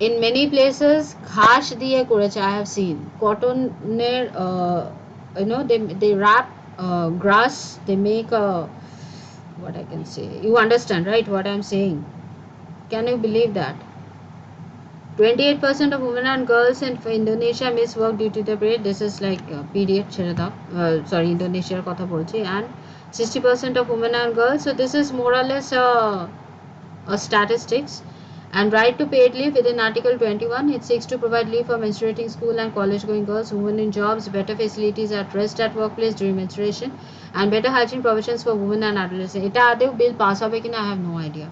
In many places ঘাস দিয়ে করেছে, I have seen কটনের you know, they wrap grass, they make a, what I can say, you understand right what I'm saying? Can you believe that? 28% of women and girls in Indonesia miss work due to the period. This is like period ছেড়ে দাও, sorry, ইন্দোনেশিয়ার কথা বলছি, and 60% of women and girls, so this is more or less a statistics, And right to paid leave within Article 21, it seeks to provide leave for menstruating school and college-going girls, women in jobs, better facilities at rest at workplace during menstruation, and better hygiene provisions for women and adolescents. Eta adeu bill pass hobe kina I have no idea.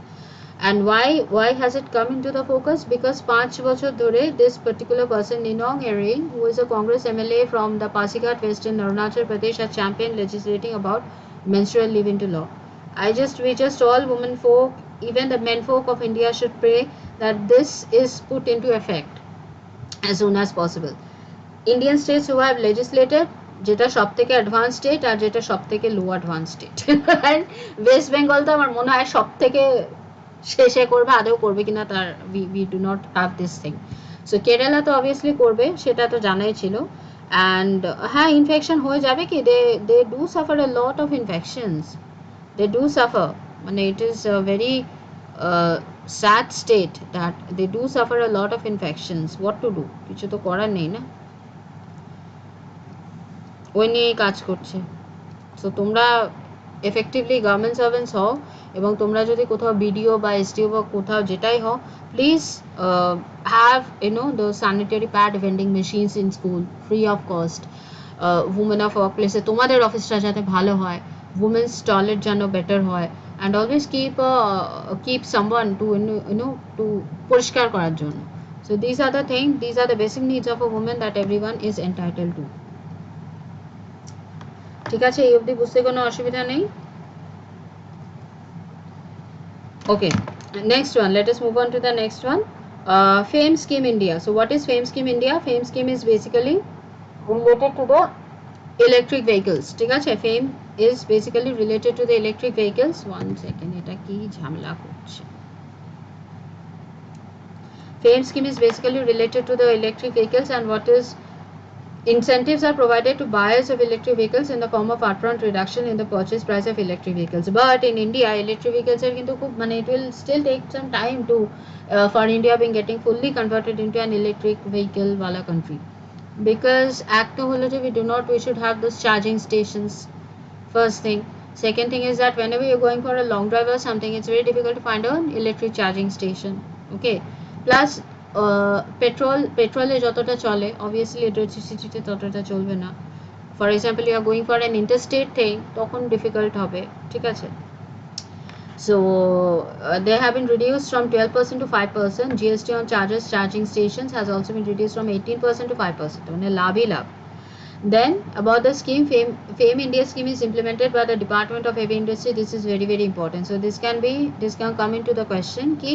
And why has it come into the focus? Because 5 বছর ধরে this particular person Ninong Ering, who is a Congress MLA from the Pasighat West in Arunachal Pradesh, has championed legislating about menstrual leave into law. We just all women folk, even the men folk of India should pray that this is put into effect as soon as possible. Indian states who have legislated, যেটা সব থেকে advance state আর যেটা সব থেকে low advance state, and West Bengal তো আমার মনে হয় সব থেকে শেষে করবে, আদৌ করবে কিনা তার we do not have this thing. So Kerala তো অবভিয়াসলি করবে, সেটা তো জানাই ছিল। অ্যান্ড হ্যাঁ, ইনফেকশন হয়ে যাবে কি, they do suffer a lot of infections. They do suffer, মানে it is a very sad state that they do suffer a lot of infections. What to do? কিছু তো করার নেই না, ওই নিয়েই কাজ করছে। সো তোমরা এফেক্টিভলি গভর্নমেন্ট সার্ভেন্টস হও, এবং তোমরা যদি কোথাও বিডিও বা এসডিও বা কোথাও যেটাই হও, please have the sanitary pad vending machines in school free of cost. Women of work প্লেসে তোমাদের অফিসটা যাতে ভালো হয়, উমেন্স টয়লেট যেন বেটার হয়, and always keep someone to to পরিষ্কার করার জন্য। So this are the thing, this are the basic needs of a women that everyone is entitled to. ঠিক আছে, এই অবধি বুঝতে কোনো অসুবিধা নেই? Okay, next one, let us move on to the next one. Fame Scheme India. So what is Fame Scheme India? Fame Scheme is basically related to the electric vehicles. ঠিক আছে, Fame is basically related to the electric vehicles. One second, এটা কি ঝামেলা করছে। Fame Scheme is basically related to the electric vehicles, and what is incentives are provided to buyers of electric vehicles in the form of upfront reduction in the purchase price of electric vehicles. But in India, electric vehicles are kintu khub, it will still take some time to for India being getting fully converted into an electric vehicle wala country, because act holo je we should have those charging stations. First thing. Second thing is that whenever you're going for a long drive or something, it's very difficult to find an electric charging station. Okay, plus পেট্রোলে যতটা চলে obviously ইলেকট্রিসিটিতে ততটা চলবে না। For example you are going for an interstate thing, তখন difficult হবে। ঠিক আছে, so they have been reduced from 12% to 5%. GST on charges charging stations has also been reduced from 18% to 5%, মানে লাভই লাভ। Then about the scheme, Fame India scheme is implemented by the Department of Heavy Industry. This is very very important. So this can come into the question ki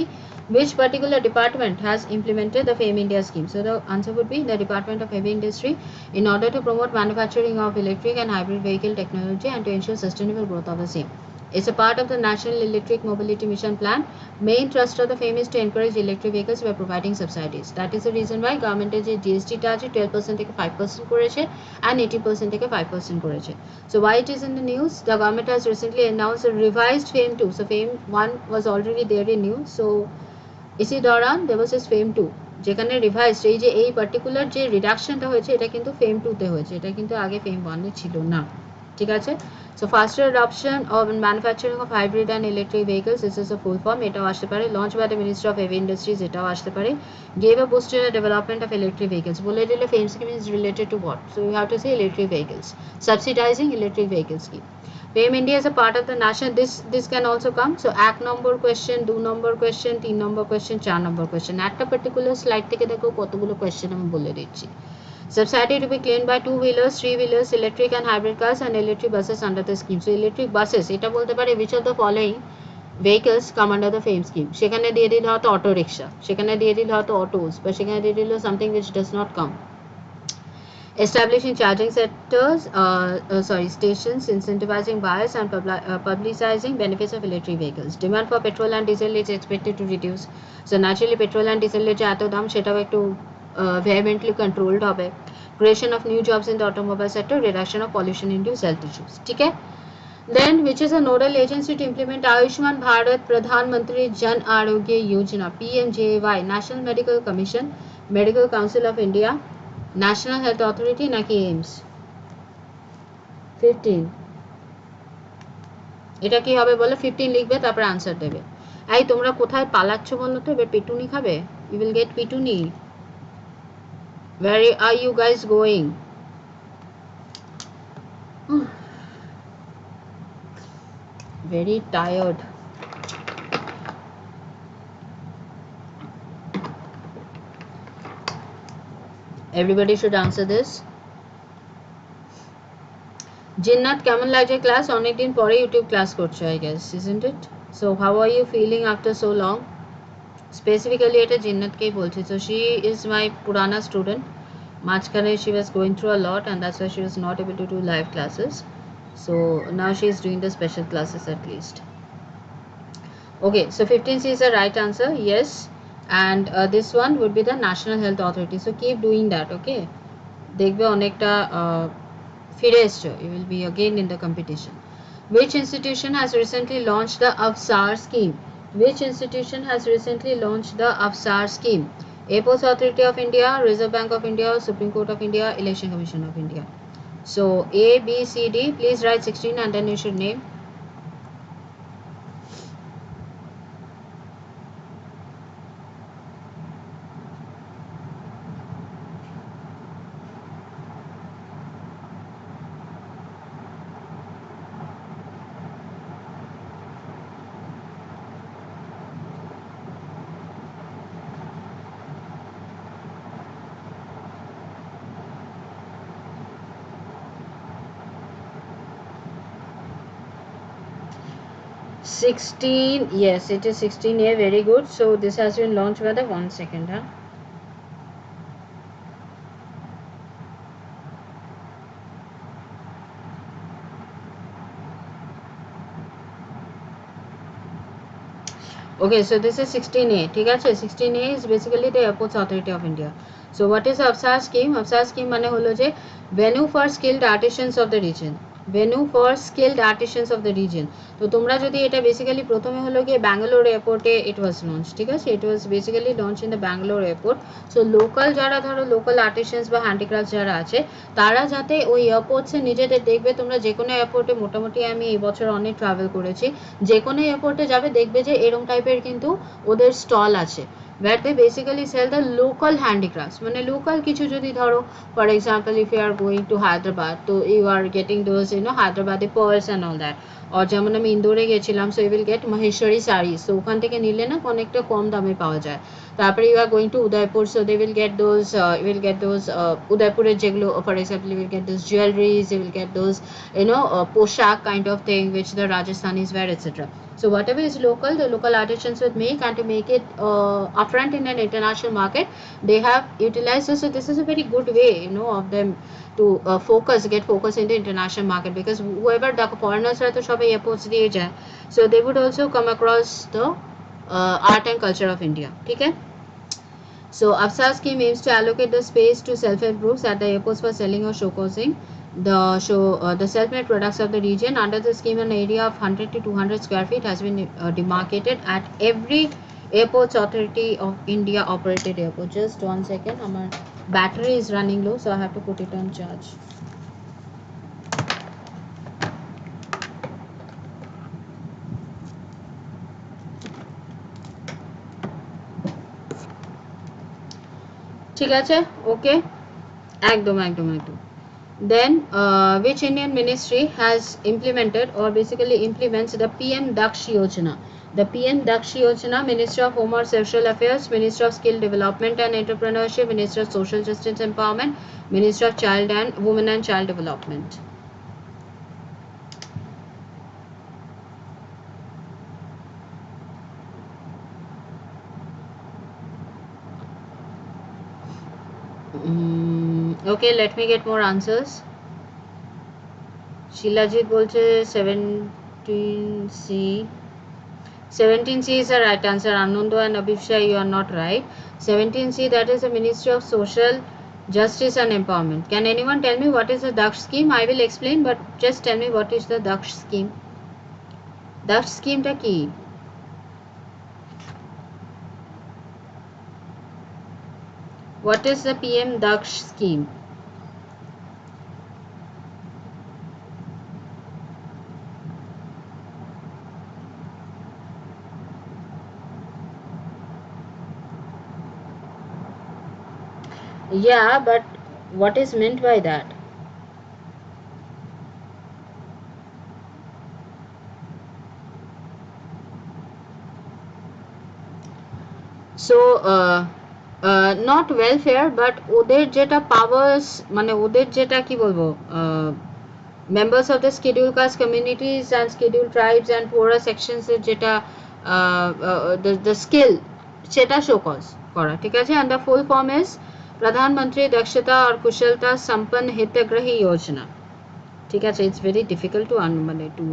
which particular department has implemented the Fame India scheme. So the answer would be the Department of Heavy Industry, in order to promote manufacturing of electric and hybrid vehicle technology and to ensure sustainable growth of the same. It's a part of the National Electric Mobility Mission Plan. Main thrust of the Fame is to encourage electric vehicles by providing subsidies. That is the reason why government is GST টা আছে 12% থেকে 5% করেছে and 18% থেকে 5% করেছে. So why it is in the news? The government has recently announced a revised Fame 2. So Fame 1 was already there in news. So इसी दौरान there was this Fame 2, যেখানে revised এই যে এই পার্টিকুলার যে রিডাকশনটা হয়েছে এটা কিন্তু Fame 2 তে হয়েছে, এটা কিন্তু আগে Fame 1 এ ছিল না। ঠিক আছে, so faster adoption of manufacturing of hybrid and electric vehicles, this is a full form, এটাও আসতে পারে। Launch by the ministry of heavy industries, এটাও আসতে পারে। Gave a boost in the development of electric vehicles, বলে দিলে FAME scheme is related to what, so you have to say electric vehicles, subsidizing electric vehicle scheme. Fame India is a part of the national, this can also come. So 1 number question, 2 number question, 3 number question, 4 number question, একটা particular slide থেকে দেখো কতগুলো question আমি বলে দিচ্ছি। Subsidy to be claimed by 2-wheelers, 3-wheelers, electric and hybrid cars and electric buses under the scheme. So electric buses, এটা বলতে পারে which of the following vehicles come under the Fame scheme. সেখানে দিয়ে দিলে হয়তো অটো রিক্সা, সেখানে দিয়ে দিলে হয়তো অটোস, বা সেখানে দিয়ে দিলে something which does not come. Establishing charging sectors, stations, incentivizing buyers and publicizing benefits of electric vehicles. Demand for petrol and diesel is expected to reduce. So naturally petrol and diesel যে এত দাম সেটাও একটু vehemently controlled হবে. Creation of new jobs in the automobile sector, reduction of pollution induced health issues. ठीक है? Then which is a nodal agency to implement Ayushman Bharat Pradhan Mantri Jan Arogya Yojana, PMJAY, National Medical Commission, Medical Council of India, National Health Authority নাকি AIIMS? 15 এটা কি হবে বলো, 15 লিখবে তারপর answer দেবে। এই তোমরা কোথায় পালাচ্ছ বলো তো? এবার পিটুনি খাবে? You will get পিটুনি. Where are you guys going? Very tired. Everybody should answer this. Jinnat, কেমন লাগছে ক্লাস? অনেকদিন পরে ইউটিউব ক্লাস করছো, I guess, isn't it? So how are you feeling after so long? Specifically এটা জিন্নাতকেই বলছি. So she is my purana student. মাঝখানে she was going through a lot and that's why she was not able to do live classes. So now she is doing the special classes at least. Okay, so 15C is the right answer, yes. And this one would be the National Health Authority. So keep doing that, okay? দেখবে অনেকটা ফিরে এসছো. You will be again in the competition. Which institution has recently launched the Afsar scheme? Which institution has recently launched the Afsar scheme? Airports Authority of India, Reserve Bank of India, Supreme Court of India, Election Commission of India. So A, B, C, D. Please write 16 and then you should name. 16, yes, it is 16A, very good. So this has been launched by the 1 second, huh? Okay, so this is 16A, ঠিক আছে? 16A is basically the Airports Authority of India. So what is Afsar scheme? Afsar scheme মানে হলো যে venue for skilled artisans of the region. Venue for skilled artisans of the region. তো তোমরা যদি এটা basically প্রথমে হলো গিয়ে ব্যাঙ্গালোর এয়ারপোর্টে ইট ওয়াজ লঞ্চ, ঠিক আছে? It was basically launch in the Bangalore airport. So local যারা ধরো লোকাল আর্টিসানস বা হ্যান্ডিক্রাফট যারা আছে তারা যাতে ওই এয়ারপোর্টসে নিজেদের দেখবে তোমরা যে কোনো এয়ারপোর্টে মোটামুটি আমি এই বছর অনেক ট্রাভেল করেছি, যে কোনো এয়ারপোর্টে যাবে দেখবে যে এরকম টাইপের কিন্তু ওদের স্টল আছে where they basically sell the local handicrafts. মানে local কিছু যদি ধরো for example if you are going to Hyderabad, তো you are getting those Hyderabadi pearls and all that. or যেমন আমি ইন্দোরে গেছিলাম, so you will get Maheshwari sarees, so ওখান থেকে নিলে না অনেকটা কম দামে পাওয়া যায়. তারপরে you are going to Udaipur, so they will get those উদয়পুরের যেগুলো for example you will get those jewelries, you will get those poshak kind of thing which the Rajasthanis wear, etc. So whatever is local, the local artisans would make, and to make it upfront in an international market, they have utilized this. So this is a very good way, of them to get focus in the international market, because whoever the foreigners are to shobai airports diye jay, so they would also come across the art and culture of India. Okay. So Afsar scheme aims to allocate the space to self-help groups at the airports for selling or showcasing the self-made products of the region. Under the scheme, an area of 100 to 200 square feet has been demarcated at every Airports Authority of India operated airport. Just 1 second, our battery is running low, so I have to put it on charge. ঠিক আছে, okay, একদম. Then which Indian ministry has implemented or basically implements the PM Daksh Yojana? The PM Daksh Yojana, Ministry of Home or Social Affairs, Ministry of Skill Development and Entrepreneurship, Ministry of Social Justice Empowerment, Ministry of Women and Child Development. Okay, let me get more answers. Shilajit bolche 17C. 17C is the right answer. Anando and Abhishek, you are not right. 17C, that is the Ministry of Social Justice and Empowerment. Can anyone tell me what is the Daksh scheme? I will explain, but just tell me what is the Daksh scheme. Daksh scheme ta ki? What is the PM Daksh scheme? Yeah, but what is meant by that? So not welfare, but ওদের যেটা powers, মানে ওদের যেটা কি বলবো, members of the scheduled caste communities and scheduled tribes and poorer sections এর যেটা the skill সেটা শো করা, ঠিক আছে। and the full form is প্রধানমন্ত্রী দক্ষতা और कुशलता संपन्न हितग्राही योजना, ঠিক আছে। it's very difficult to মানে to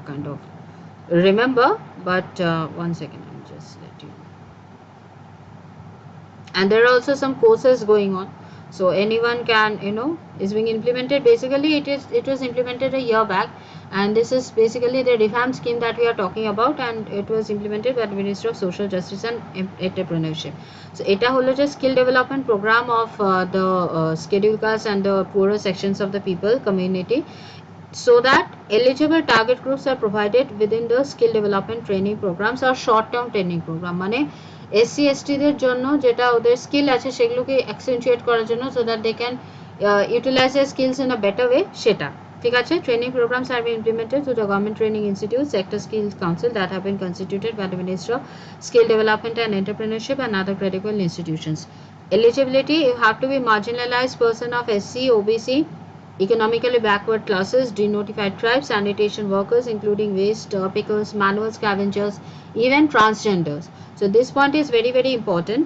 kind of remember, but one second, I'm just let you know. And there are also some courses going on, so anyone can, is being implemented. Basically it was implemented a year back, and this is basically the reform scheme that we are talking about, and it was implemented by the Ministry of Social Justice and Entrepreneurship. So eta holo je skill development program of the scheduled caste and the poorer sections of the people community, so that eligible target groups are provided within the skill development training programs or short term training program, মানে SC এসটিদের জন্য যেটা ওদের skill আছে সেগুলোকে accentuate করার জন্য, so that they can utilize their skills in a better way, সেটা, ঠিক আছে। Training programs are being implemented through the government training institute sector skills council that have been constituted by the ministry of skill development and entrepreneurship and other credible institutions. Eligibility, you have to be marginalized person of SC, OBC, economically backward classes, denotified tribes, sanitation workers including waste pickers, manual scavengers, even transgenders. So this point is very very important,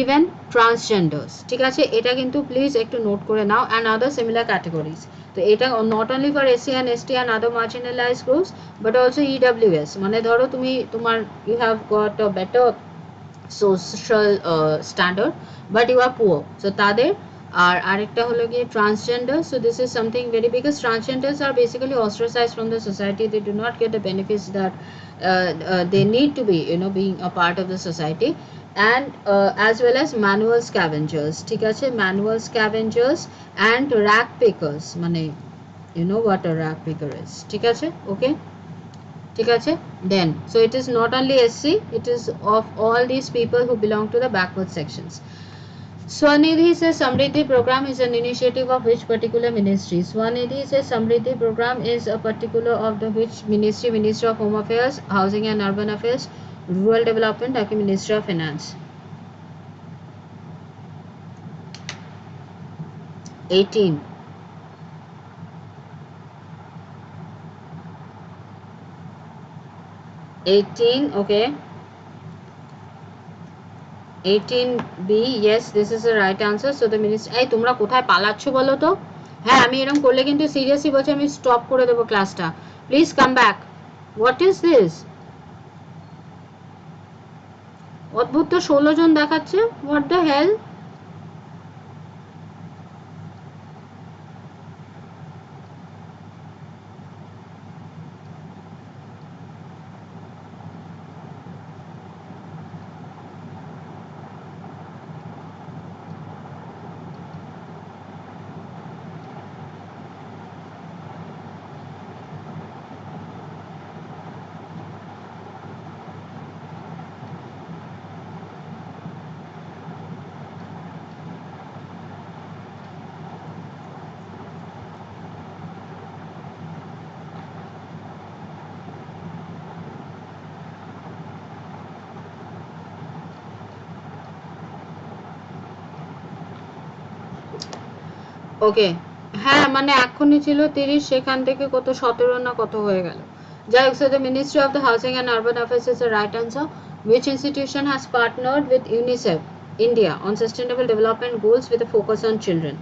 even transgenders, ঠিক আছে। এটা কিন্তু please একটু note করে নাও, and other similar categories. তো এটা not only for SC and ST and other marginalized groups, but also EWS, মানে ধরো তুমি তোমার you have got a better social standard but you are poor, so তাদের। আর আরেকটা হলো গিয়ে transgender, so this is something very, because transgenders are basically ostracized from the society, they do not get the benefits that they need to be, being a part of the society, and as well as manual scavengers, ঠিক আছে, manual scavengers and rag pickers, মানে you know what a rag picker is, ঠিক আছে, okay, ঠিক আছে। Then so it is not only SC, it is of all these people who belong to the backward sections. Swanidhi se Samriddhi program is an initiative of which particular ministry? Swanidhi se Samriddhi program is a particular of the which ministry? Ministry of Home Affairs, Housing and Urban Affairs, Rural Development, like Ministry of Finance. 18. Okay. 18B, yes, this is the right answer. So the minister, এই তোমরা কোথায় পালাচ্ছো বলো তো? হ্যাঁ, আমি এরকম করলে কিন্তু সিরিয়াসলি বলছি আমি স্টপ করে দেবো ক্লাসটা। Please come back. What is this? অদ্ভুত তো 16 জন দেখাচ্ছে, হোয়াট দ্য হেল? ওকে, হ্যাঁ মানে এখনই ছিল 30, সেখান থেকে কত 17 না কত হয়ে গেল। যাই হোক, so the Ministry of the Housing and Urban Affairs is the right answer. Which institution has partnered with Unicef India on sustainable development goals with a focus on children?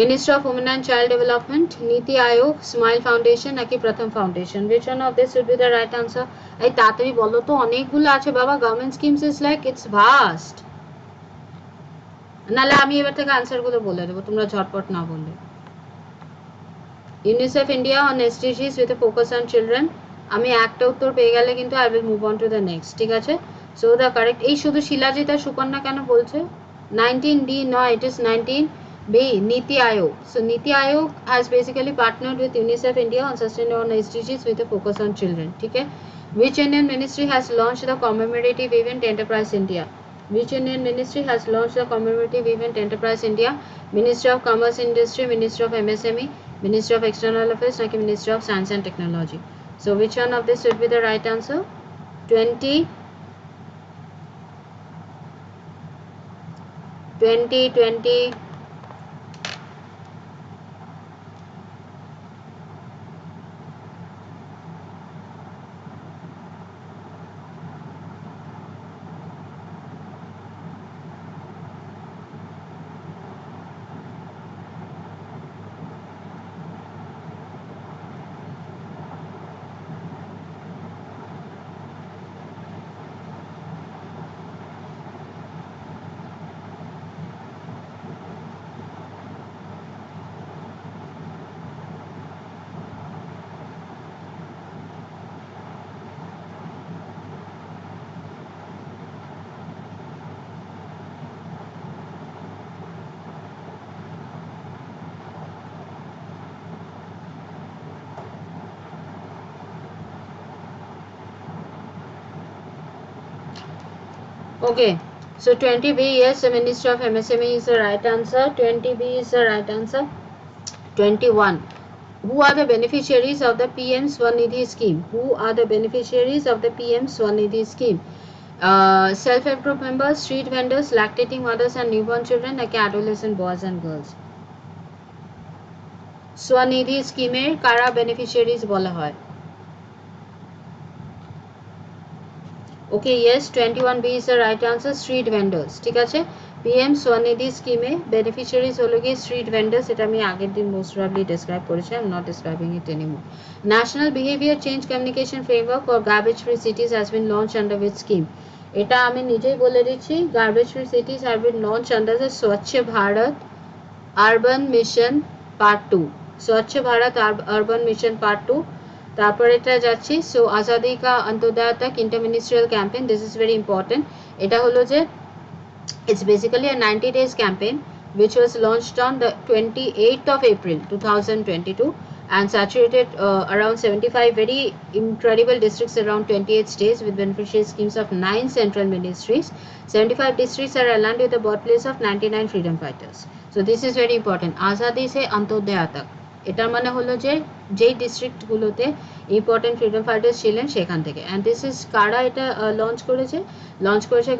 Ministry of Women and Child Development, Niti Aayog, Smile Foundation নাকি প্রথম foundation? which one of this would be the right answer? এই তাড়াতাড়ি বলো তো, অনেকগুলো আছে বাবা, government schemes is like it's vast. নাহলে আমি এবার থেকে আনসারগুলো বলে দেবো, তোমরা ঝটপট না বললে। UNICEF India on এসডিজিস with a focus on children, আমি একটা উত্তর পেয়ে গেলে কিন্তু I will move on to the next, ঠিক আছে। সো দ্য কারেক্ট, এই শুধু শিলাজিৎ আর সুকন্যা কেন বলছে? 19D নয়, it is 19B, Niti Aayog. So Niti Aayog has basically partnered with UNICEF India on sustainable SDGs with a focus on children, ठीक है। Which Indian ministry has launched the commemorative event Enterprise India? Which Union Ministry has launched the commemorative event Enterprise India? Ministry of Commerce Industry, Ministry of MSME, Ministry of External Affairs, like Ministry of Science and Technology. So which one of this would be the right answer? 20, 20, 20. Okay, so 20B, yes, the Ministry of MSME is the right answer. 20B is the right answer. 21. Who are the beneficiaries of the PM Swanidhi scheme? Who are the beneficiaries of the PM Swanidhi scheme? Self-help group members, street vendors, lactating mothers and newborn children, like adolescent boys and girls. Swanidhi scheme kara beneficiaries bola hoy? Okay, yes, 21B is the right answer. Street vendors. ঠিক আছে, PM Swanidhi scheme beneficiaries হলো গিয়ে street vendors. এটা আমি আগের দিন most probably describe করেছি. I'm not describing it anymore. National Behavior Change Communication Framework or Garbage Free Cities has been launched under which scheme? এটা আমি নিজেই বলে দিচ্ছি. Garbage Free Cities have been launched under the Swachh Bharat Urban Mission Part 2. Swachh Bharat Urban Mission Part 2. তারপর এটা যাচ্ছি, so Azadi ka Antyodaya tak interministerial campaign, this is very important. এটা হলো যে it's basically a 90 days campaign which was launched on the 28th of April 2022 and saturated around 75 very incredible districts around 28 states with beneficiary schemes of 9 central ministries. 75 districts are aligned with the birthplace of 99 freedom fighters. So this is very important. Azadi se Antyodaya tak. এটার মানে হলো যে যেই ডিস্ট্রিক্টগুলোতে important freedom fighters ছিলেন সেখান থেকে। And this is কারা এটা লঞ্চ করেছে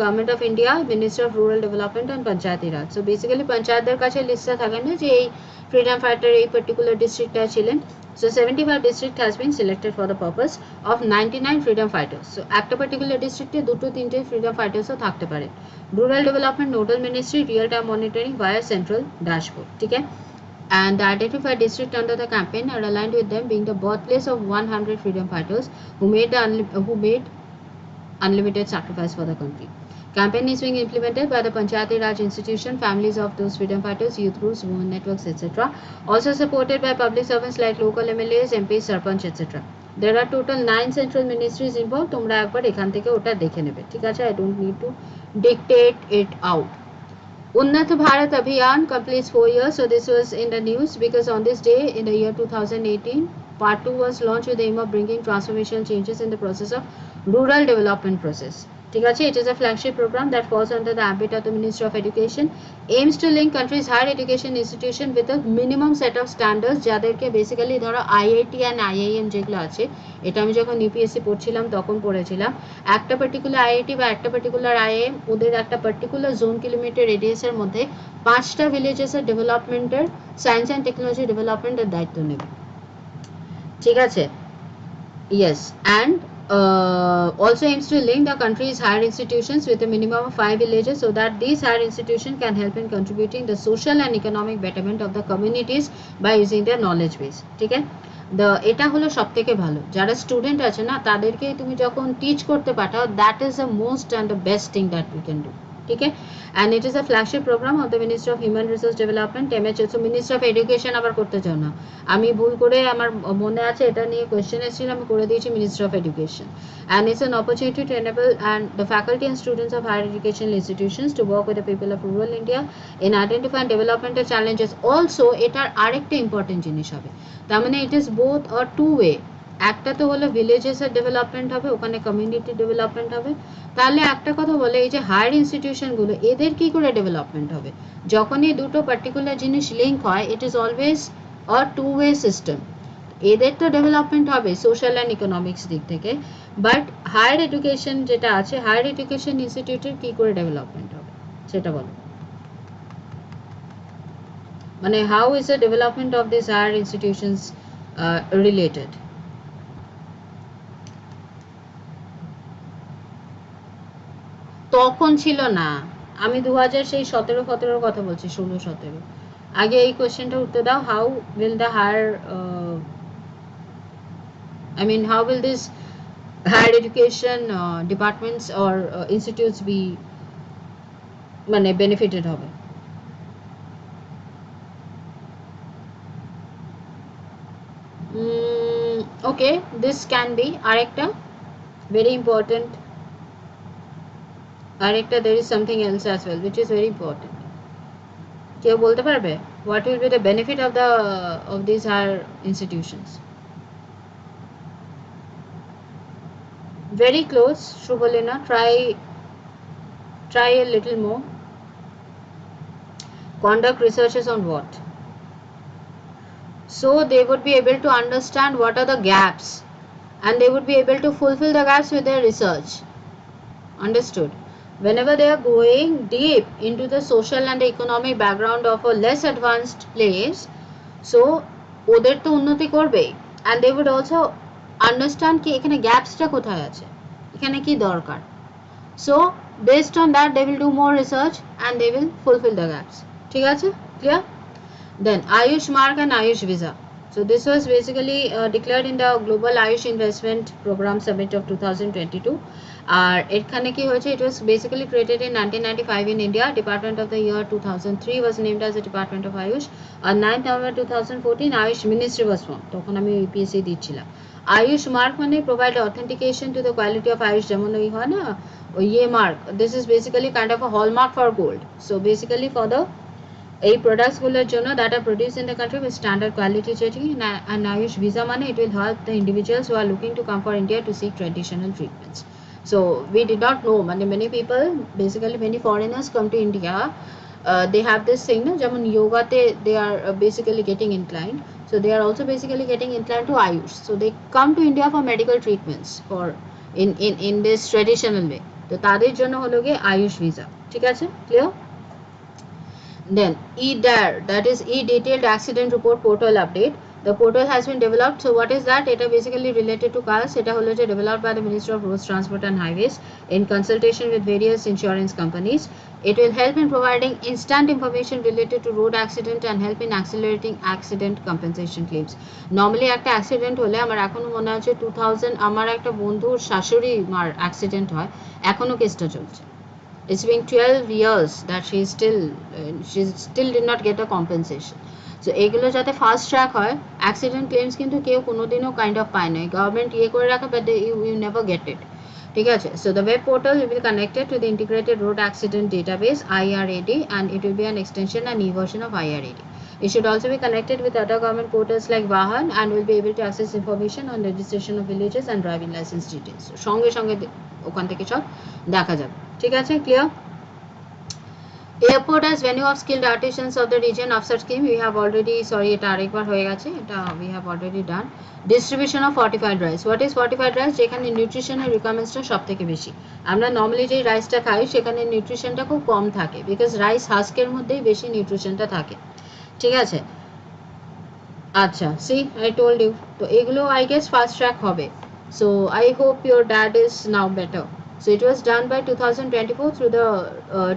government of India, ministry of rural development and Panchayati Raj. So basically পঞ্চায়েতদের কাছে লিস্টটা থাকে না যে এই ফ্রিডম ফাইটার এই পার্টিকুলার ডিস্ট্রিক্টটায় ছিলেন। So 75 district has been selected for the purpose of 99 freedom fighters. So একটা পার্টিকুলার ডিস্ট্রিক্টে দুটো তিনটে ফ্রিডম ফাইটার্সও থাকতে পারে। Rural development nodal ministry, real time monitoring via central dashboard. ঠিক আছে, and the identified district under the campaign are aligned with them being the birthplace of 100 freedom fighters who made unlimited sacrifice for the country. Campaign is being implemented by the Panchayati Raj institution, families of those freedom fighters, youth groups, women networks, etc. Also supported by public servants like local MLAs, MPs, Sarpanch, etc. There are total 9 central ministries involved. তোমরা একবার এখান থেকে ওটা দেখে নেবে, ঠিক আছে? I don't need to dictate it out. Unnat Bharat Abhiyan completes 4 years. So this was in the news because on this day in the year 2018, Part 2 was launched with the aim of bringing transformational changes in the process of rural development process. ঠিক আছে, it is a flagship program that falls under the ambit of the Ministry of Education, aims to link countries' higher education institution with a minimum set of standards যাদেরকে basically ধরো IIT and IIM যেগুলো আছে, এটা আমি যখন UPSC পড়ছিলাম তখন পড়েছিলাম, একটা পার্টিকুলার আইআইটি বা একটা পার্টিকুলার আইআইএম ওদের একটা পার্টিকুলার জোন কিলোমিটার রেডিয়াসের মধ্যে 5টা ভিলেজেসের ডেভেলপমেন্টের, সায়েন্স অ্যান্ড টেকনোলজি ডেভেলপমেন্টের দায়িত্ব নেবে। ঠিক আছে, yes, and also aims to link the country's higher institutions with a minimum of 5 villages so that these higher institutions can help in contributing the social and economic betterment of the communities by using their knowledge base. ঠিক আছে, এটা হলো সবথেকে ভালো, যারা student আছে না তাদেরকে তুমি যখন টিচ করতে পাঠাও, that is the most and the best thing that we can do. ঠিক আছে, and it is a flagship programme of the ministry of human resource development, MHA. So ministry of education আবার করতে চাও না, আমি ভুল করে আমার মনে আছে এটা নিয়ে কোয়েশ্চেন এসেছিল, আমি করে দিয়েছি ministry of education. And it's an opportunity to enable and the faculty and students of higher educational institutions to work with the people of rural India in identifying developmental challenges. Also এটার আরেকটা important জিনিস হবে, তার মানে it is both a two way, একটা তো হলো ভিলেজেসের development হবে, ওখানে কমিউনিটি ডেভেলপমেন্ট হবে। তাহলে একটা কথা বলে, এই যে হায়ার ইনস্টিটিউশনগুলো এদের কি করে ডেভেলপমেন্ট হবে? যখনই দুটো পার্টিকুলার জিনিস লিঙ্ক হয়, it is always a two way system. এদের তো ডেভেলপমেন্ট হবে সোশ্যাল অ্যান্ড ইকোনমিক্স দিক থেকে, বাট হায়ার এডুকেশন যেটা আছে, হায়ার এডুকেশন ইনস্টিটিউটের কি করে ডেভেলপমেন্ট হবে সেটা বলো। মানে how is the development of this higher institutions related? তখন ছিল না, আমি 2017-17 কথা বলছি, 16-17। আগে এই কোশ্চেনটা উত্তর দাও, how will the higher I mean how will this higher education departments or institutes be মানে benefited হবে? Okay, this can be arekta very important, arekta there is something else as well which is very important. কেউ বলতে পারবে what will be the benefit of these higher institutions? Very close, Shubhalina, try a little more. Conduct researches on what? So they would be able to understand what are the gaps and they would be able to fulfill the gaps with their research. Understood? Whenever they are going deep into the social and the economic background of a less advanced place, so ওদের তো উন্নতি করবে, and they would also understand কি এখানে গ্যাপসটা কোথায় আছে, এখানে কি দরকার। So based on that they will do more research and they will fulfill the gaps. ঠিক আছে, clear? Then Ayush Mark and Ayush Visa. So this was basically declared in the Global Ayush Investment Program Summit of 2022. এখানে কি হয়েছে, it was basically created in 1995 in India. Department of the year 2003 was named as the Department of Ayush. On 9th November 2014 Ayush Ministry was formed. তখন আমি UPSC দিচ্ছিলাম। Ayush Mark মানে provide authentication to the quality of Ayush, যেমন ওই হয় না ওই mark, this is basically kind of a hallmark for gold. So basically for the এই প্রোডাক্টসগুলোর জন্য that are produced in the country with standard quality rating, and Ayush Visa মানে it will help the individuals who are looking to come for India to seek traditional treatments. So we did not know, মানে many people, basically many foreigners come to India, they have this thing na, যেমন yogaতে they are basically getting inclined, so they are also basically getting inclined to Ayush, so they come to India for medical treatments for in this traditional way, তো তাদের জন্য হলো গিয়ে Ayush Visa। ঠিক আছে, clear? Then EDAR, that is E-Detailed Accident Report Portal Update. The portal has been developed. So what is that? It is basically related to cars. It is developed by the Ministry of Roads, Transport and Highways in consultation with various insurance companies. It will help in providing instant information related to road accident and help in accelerating accident compensation claims. Normally একটা accident হলে আমার এখনো মনে আছে 2000 আমার একটা বন্ধুর শাশুড়ি মার accident হয়, এখনো কেসটা চলছে। It's been 12 years that she still did not get a compensation. So এগুলো যাতে ফাস্ট ট্র্যাক হয়, অ্যাক্সিডেন্ট ক্লেমস কিন্তু কেউ কোনোদিনও কাইন্ড অফ পায় না, গভর্নমেন্ট করে রাখে, but you never get it. ঠিক আছে, so the web portal will be connected to the integrated road accident database IRAD and it will be an extension and e-version of IRAD. It should also be connected with other government portals like Vahan and will be able to access information on registration of villages and driving license details. So সঙ্গে সঙ্গে ওখান থেকে সব দেখা যাবে। ঠিক আছে, clear? Airport as venue of skilled artisans of the region offset scheme we have already, sorry এটা আরেকবার হয়ে গেছে, এটা we have already done. Distribution of fortified rice. What is fortified rice? যেখানে নিউট্রিশনের রিকোয়ারমেন্টসটা সবথেকে বেশি। আমরা নর্মালি যে রাইসটা খাই সেখানে নিউট্রিশনটা খুব কম থাকে, বিকজ রাইস হাস্কের মধ্যেই বেশি নিউট্রিশনটা থাকে। ঠিক আছে, আচ্ছা, সি আই টোল্ড ইউ, তো এগুলো আই গেস ফাস্ট ট্র্যাক হবে। So I hope your dad is now better. So it was done by 2024 through the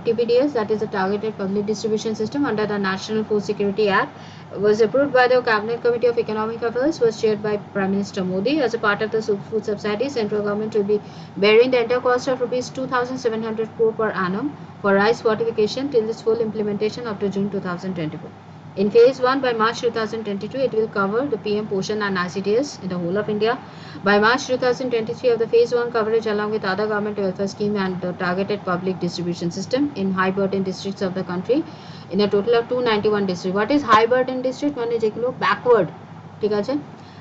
TPDS, that is the Targeted Public Distribution System under the National Food Security Act. It was approved by the Cabinet Committee of Economic Affairs, was chaired by Prime Minister Modi. As a part of the food subsidy, central government will be bearing the entire cost of rupees 2,700 crore per annum for rice fortification till its full implementation up to June 2024. In phase 1 by March 2022, it will cover the PM Poshan and ICDS in the whole of India. By March 2023 of the phase 1 coverage along with other government welfare scheme and the targeted public distribution system in high burden districts of the country in a total of 291 districts. What is high burden district? মানে যেগুলো backward, ঠিক আছে,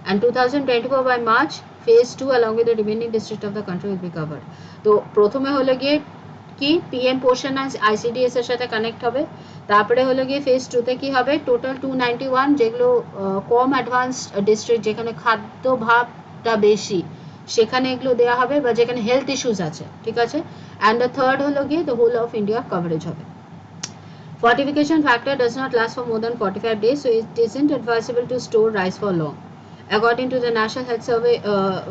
and 2024 by March phase 2 along with the remaining district of the country will be covered. তো প্রথমে হলো গিয়ে কি PM পোষণ আইসিডিএস এর সাথে কানেক্ট হবে, তারপরে হলো গিয়ে ফেজ 2 তে কি হবে টোটাল 291 যেগুলো কম অ্যাডভান্স ডিস্ট্রিক্ট যেখানে খাদ্যভাবটা বেশি সেখানে এগুলো দেওয়া হবে বা যেখানে হেলথ ইস্যুস আছে, ঠিক আছে। অ্যান্ড দ্য থার্ড হলো গিয়ে the whole of India coverage হবে। Fortification factor does not last for more than 45 days, so it isn't advisable to store rice for long. According to the National Health Survey,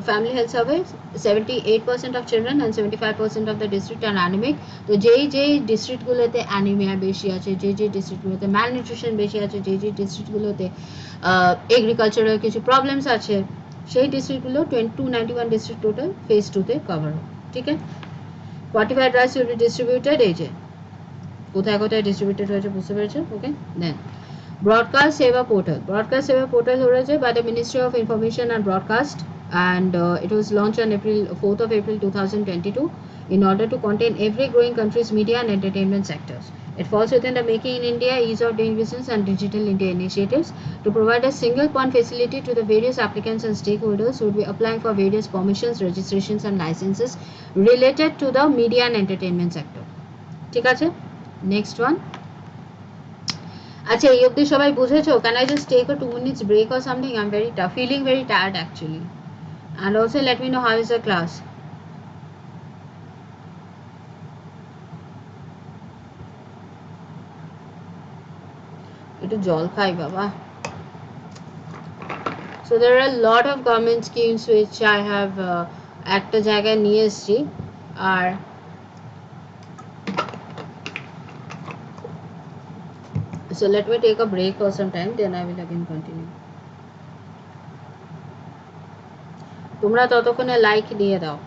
Family Health Survey, 78% of children and 75% of the district are anemic. তো যেই ডিস্ট্রিক্টগুলোতে anaemia বেশি আছে, যেই ডিস্ট্রিক্টগুলোতে malnutrition বেশি আছে, যেই ডিস্ট্রিক্টগুলোতে agricultural কিছু problems আছে, সেই ডিস্ট্রিক্টগুলো 291 ডিস্ট্রিক্ট টোটাল ফেজ 2 তে কভার হবে, ঠিক আছে। Fortified rice will be distributed, এই যে কোথায় কোথায় ডিস্ট্রিবিউটেড হয়েছে বুঝতে পেরেছো, ওকে। দেন Broadcast Seva Portal. Broadcast Seva Portal was by the Ministry of Information and Broadcast, and it was launched on 4th of April 2022 in order to contain every growing country's media and entertainment sectors. It falls within the Making in India, Ease of Doing Business and Digital India initiatives to provide a single point facility to the various applicants and stakeholders who would be applying for various permissions, registrations and licenses related to the media and entertainment sector. ঠিক আছে, next one. আচ্ছা এই অবধি সবাই বুঝেছো? Can I just take a 2 minutes break or something? I'm feeling very tired actually. And also let me know how is the class. একটু জল খাই বাবা। So there are a lot of government schemes which I have একটা জায়গায় নিয়ে এসেছি, আর so let me take a break for some time, then I will again continue. তোমরা ততক্ষণে লাইক দিয়ে দাও।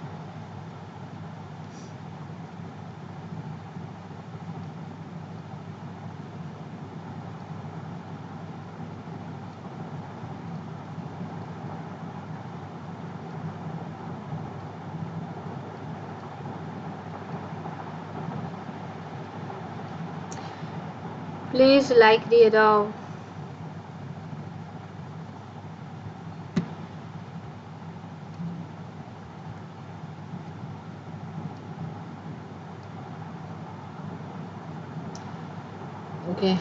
প্লিজ লাইক দিয়ে দাও। ওকে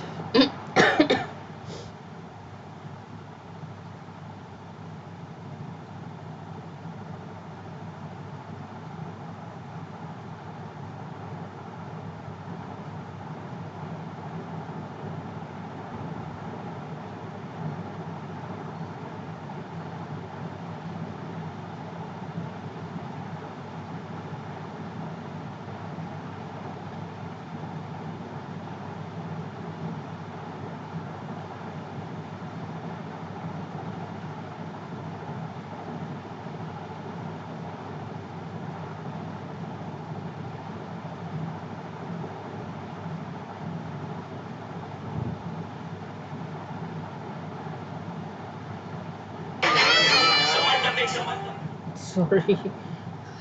sorry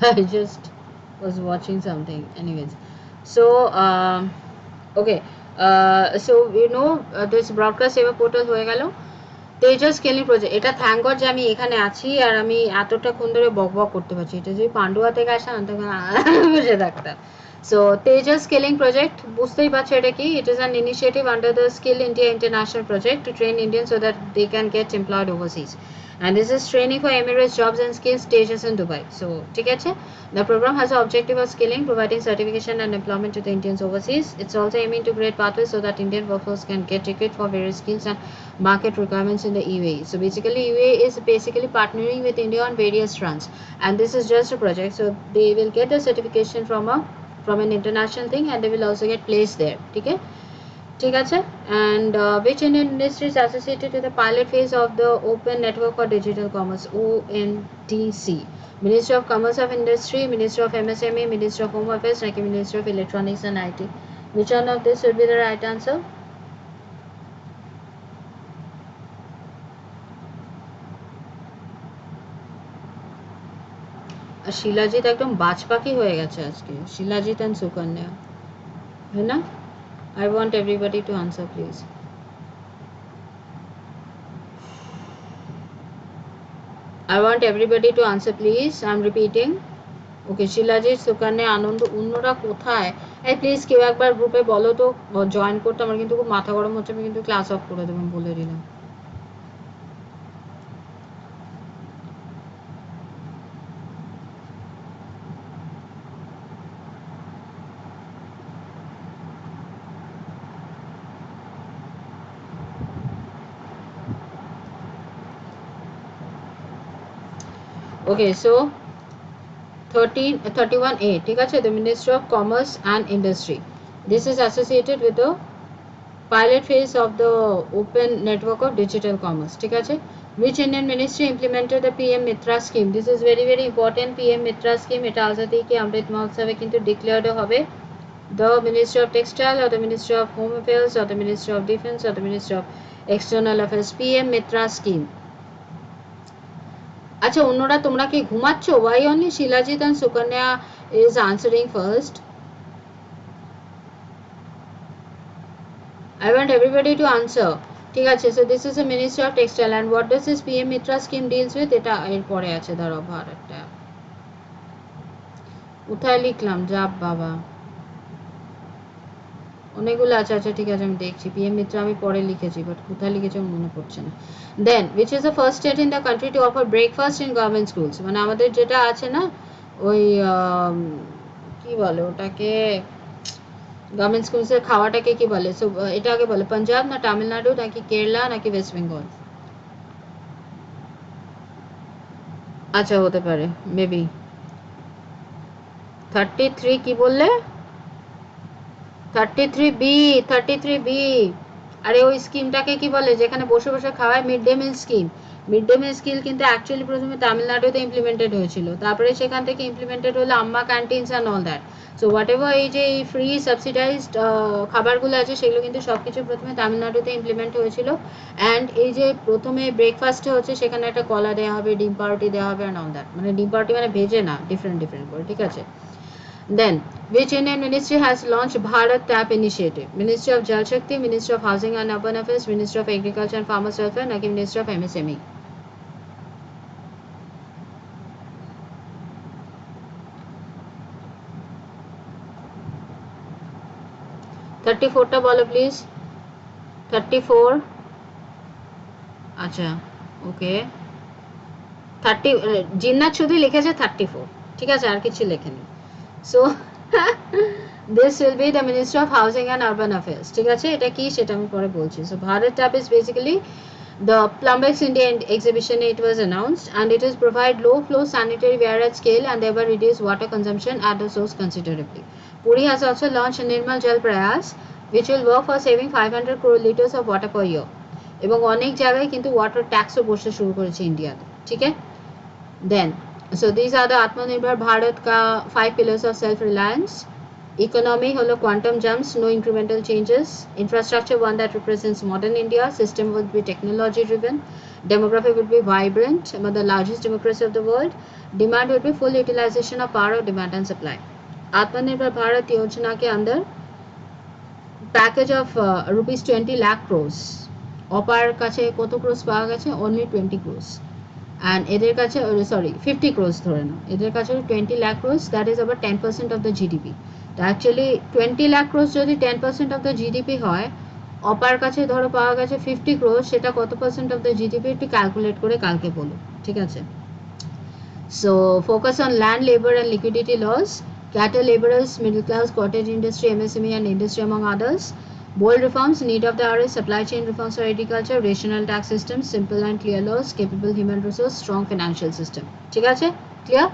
I just was watching something anyways. So okay, so you know this broadcast saver portal হয়ে গেল। Tejas scaling project, এটা thank god যে আমি এখানে আছি আর আমি এতটাক্ষণ ধরে বকবক করতে পারছি। এটা যদি পান্ডুয়া থেকে আসা তখন বুঝে থাকতাম। সো তেজস স্কেলিং প্রজেক্ট বুঝতেই পারছো এটা কি, it is an initiative under the skill India international project to train Indian so that they can get employed overseas, and this is training for Emirates Jobs and Skills Stages in Dubai. So ঠিক আছে, the program has the objective of skilling, providing certification and employment to the Indians overseas. It's also aiming to create pathways so that Indian workforce can get equipped for various skills and market requirements in the UAE. So basically UAE is basically partnering with India on various fronts, and this is just a project, so they will get the certification from an international thing and they will also get placed there. ঠিক আছে, ঠিক আছে, and which Indian industry is associated to the pilot phase of the Open Network for Digital Commerce, ONDC? Ministry of Commerce of Industry, Ministry of MSME, Ministry of Home Affairs, like Ministry of Electronics and IT. Which one of this would be the right answer? Shilajit একদম বাজ পাখি হয়ে গেছে আজকে, shilajit and Sukanya, है ना? I want everybody to answer please. I want everybody to answer please. I'm repeating. ওকে শিলাজিৎ সুকন্যা আনন্দ অন্যরা কোথায়? এই প্লিজ কেউ একবার গ্রুপে বলো তো জয়েন করতে, আমার কিন্তু খুব মাথা গরম হচ্ছে, আমি কিন্তু ক্লাস অফ করে দেবো বলে দিলাম। ওকে সো 31A ঠিক আছে, the Ministry of Commerce and Industry. This is associated with the pilot phase of the open network of digital commerce ঠিক আছে। Which Indian ministry implemented the PM Mitra scheme? This is very very important. PM Mitra scheme এটা আজাদি কি অমৃত মহোৎসবে কিন্তু declared হবে। The Ministry of Textile or the Ministry of Home Affairs or the Ministry of Defense or the Ministry of External Affairs? PM Mitra scheme. আচ্ছা অন্যরা তোমরা কি ঘুমাচ্ছ? Why only Shilajit and Sukanya is answering first? I want everybody to answer. ঠিক আছে, so this is the Ministry of Textile and what does this PM Mitra scheme deals with? এটা এর পরে আছে, ধরো ভারতটা কোথায় লিখলাম যা বাবা, অনেকগুলো আছে। আচ্ছা ঠিক আছে আমি দেখছি, পিএম মিত্র আমি পরে লিখেছি বাট কোথায় লিখেছি আমার মনে পড়ছে না। Then which is the first state in the country to offer breakfast in government schools? মানে আমাদের যেটা আছে না ওই কি বলে ওটাকে, গভর্নমেন্ট স্কুলসের খাওয়াটাকে কি বলে? সো এটা আগে বলে পাঞ্জাব না তামিলনাড়ু নাকি কেরালা নাকি ওয়েস্ট বেঙ্গল? আচ্ছা হতে পারে মেবি 33 কি বললে? 33B। আরে ওই স্কিমটাকে কি বলে যেখানে বসে বসে খাওয়ায়? Mid day meal scheme. Mid day meal scheme কিন্তু অ্যাকচুয়ালি প্রথমে তামিলনাড়ুতে ইমপ্লিমেন্টেড হয়েছিল, তারপরে সেখান থেকে ইমপ্লিমেন্টেড হলো Amma canteens and all that. So whatever এই যে এই ফ্রি সাবসিডাইজড খাবারগুলো আছে সেগুলো কিন্তু সব কিছু প্রথমে তামিলনাড়ুতে ইমপ্লিমেন্ট হয়েছিল। অ্যান্ড এই যে প্রথমে ব্রেকফাস্টে হচ্ছে সেখানে একটা কলা দেওয়া হবে, ডিম পাউরুটি দেওয়া হবে অ্যান্ড অল দ্যাট, মানে ডিম পাউরুটি মানে ভেজে না, ডিফারেন্ট ডিফারেন্ট করে, ঠিক আছে। Then, which Indian ministry has launched Bharat Tap Initiative? Ministry of Jal Shakti, Ministry of Housing and Urban Affairs, Ministry of Agriculture and Farmers Welfare, নাকি Ministry of MSME? টা বলো প্লিজ। 34 আচ্ছা ওকে 30 জিন্নাত শুধু লিখেছে 34, ঠিক আছে আর কিছু লেখেনি। So this will be the Ministry of Housing and Urban Affairs ঠিক আছে। এটা কি সেটা আমি পরে বলছি। So Bharat Tap is basically the Plumbers India exhibition. It was announced and it is provide low flow sanitary ware at scale and thereby reduce water consumption at the source considerably. Puri has also launched Nirmal Jal Prayas which will work for saving 500 crore liters of water per year এবং অনেক জায়গায় কিন্তু water ট্যাক্সও বসতে শুরু করেছে ইন্ডিয়াতে, ঠিক আছে। Then so these are the Atmanirbhar Bharat ka 5 pillars of self reliance. Economy holo quantum jumps, no incremental changes. Infrastructure, one that represents modern India. System would be technology driven. Demography would be vibrant, but the largest democracy of the world. Demand would be full utilization of power of demand and supply. Atmanirbhar Bharat Yojana ke under package of rupees 20 lakh crores. অপার কাছে কত Kroos পাওয়া গেছে? only 20 crores. and এদের কাছে sorry 50 crores ধরে নাও, এদের কাছে 20 lakh crores, that is about 10% of the GDP. তো অ্যাকচুয়ালি 20 lakh crores যদি 10% of the GDP হয়, অপার কাছে ধরো পাওয়া গেছে 50 crores, সেটা কত পার্সেন্ট of the GDP একটু ক্যালকুলেট করে কালকে বলো, ঠিক আছে। So focus on land, labor and liquidity laws, cattle laborers, middle class, cottage industry, MSME and industry among others. Bold reforms, need of the hour is supply chain reforms for agriculture, rational tax system, simple and clear laws, capable human resource, strong financial system. ঠিক আছে? Clear?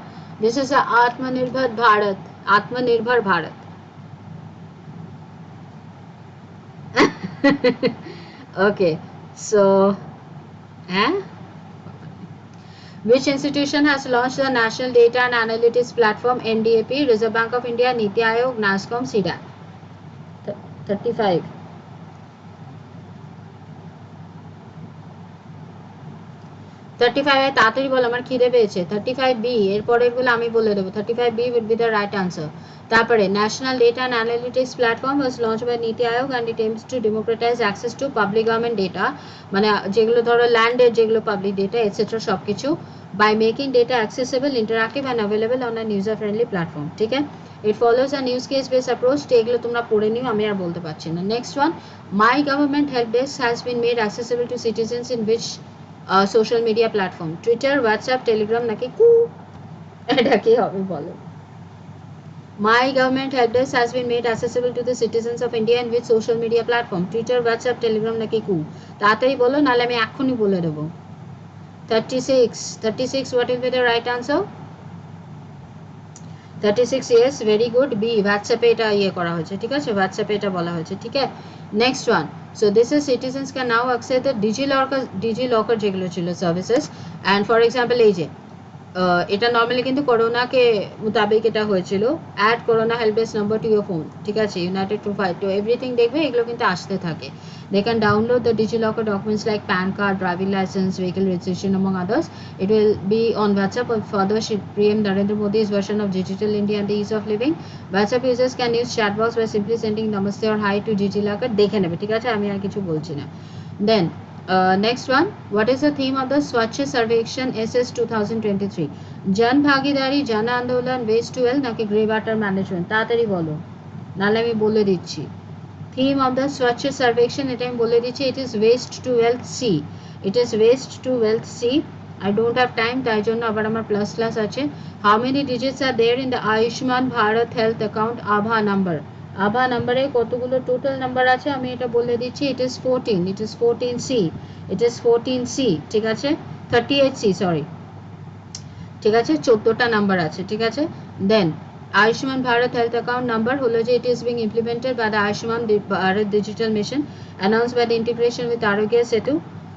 This is a Atmanirbhar Bharat. Atmanirbhar Bharat. Okay. So, which institution has launched the National Data and Analytics Platform NDAP? Reserve Bank of India, Niti Aayog, NASSCOM, SIDA. 35. 35 তাড়াতাড়ি বল, আমার খিদে পেয়েছে। 35B এর পরেরগুলো আমি বলে দেবো। 35B would be the right answer. তারপরে national data and analytics platform was launch by NITI Aayog and it aims to democratise access to public government data, মানে যেগুলো ধরো ল্যান্ডের যেগুলো পাবলিক ডেটা এটসেট্রা সব কিছু, by making data accessible, interactive and available on an user friendly platform. ঠিক আছে, it follows an use case base approach. এগুলো তোমরা পড়ে নিও, আমি আর বলতে পারছি না। Next one, my government help desk has been made accessible to citizens in which social media platform? Twitter, WhatsApp, Telegram নাকি কু? এটা কি হবে বলো? My government help desk has been made accessible to the citizens of India in which social media platform? Twitter, WhatsApp, Telegram নাকি কু? তাড়াতাড়ি বলো, নাহলে আমি এক্ষুনি বলে দেবো। 36 what will be the right answer? 36 yes, very good. B, WhatsApp এটা ইয়ে করা হয়েছে, ঠিক আছে, WhatsApp এটা বলা হয়েছে, ঠিক আছে। Next one, so this is citizens can now access the DigiLocker যেগুলো ছিল সার্ভিসেস, অ্যান্ড ফর এক্সাম্পল এই যে এটা নর্মালি কিন্তু করোনাকে মোতাবেক এটা হয়েছিল, add corona help desk number to your phone, ঠিক আছে, united to fight to everything, দেখবে এগুলো কিন্তু আসতে থাকে। They can download the DigiLocker documents like PAN card, driving license, vehicle registration among others. It will be on WhatsApp or further PM Narendra Modi's version of Digital India and the ease of living. WhatsApp users can use chat box by simply sending namaste or hi to DigiLocker, দেখে নেবে, ঠিক আছে, আমি আর কিছু বলছি না। দেন next one, what is the theme of the Swachh Sarvekshan SS 2023? জন ভাগিদারি, জন আন্দোলন, West to wealth নাকি গ্রে ওয়াটার ম্যানেজমেন্ট? তাড়াতাড়ি বলো, নাহলে আমি বলে দিচ্ছি। থিম অফ দ্য স্বচ্ছ সার্ভেকশন, এটা আমি বলে দিচ্ছি, it is waste to wealth see, it is waste to wealth see. I don't have time, তাই জন্য আবার আমার প্লাস ক্লাস আছে। How many digits are there in the Ayushman Bharat health account আভা নাম্বার? আভা নাম্বারে কতগুলো টোটাল নাম্বার আছে আমি এটা বলে দিচ্ছি, it is 14, it is 14C, it is 14C, ঠিক আছে, 38C সরি, ঠিক আছে, 14টা নাম্বার আছে, ঠিক আছে। Then Ayushman Bharat health account number হলো যে it is being implemented by the Ayushman Bharat digital mission, announce by the integration with Aarogya Setu,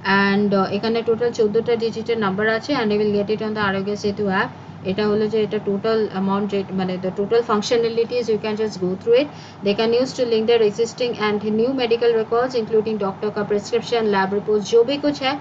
and এখানে টোটাল 14টা ডিজিটের নাম্বার আছে, and you will get it on the Aarogya Setu app. এটা হলো যে এটা টোটাল অ্যামাউন্ট, মানে the total functionalities you can just go through it. They can use to link their existing and new medical records including doctor का prescription, lab reports, जो भी कुछ है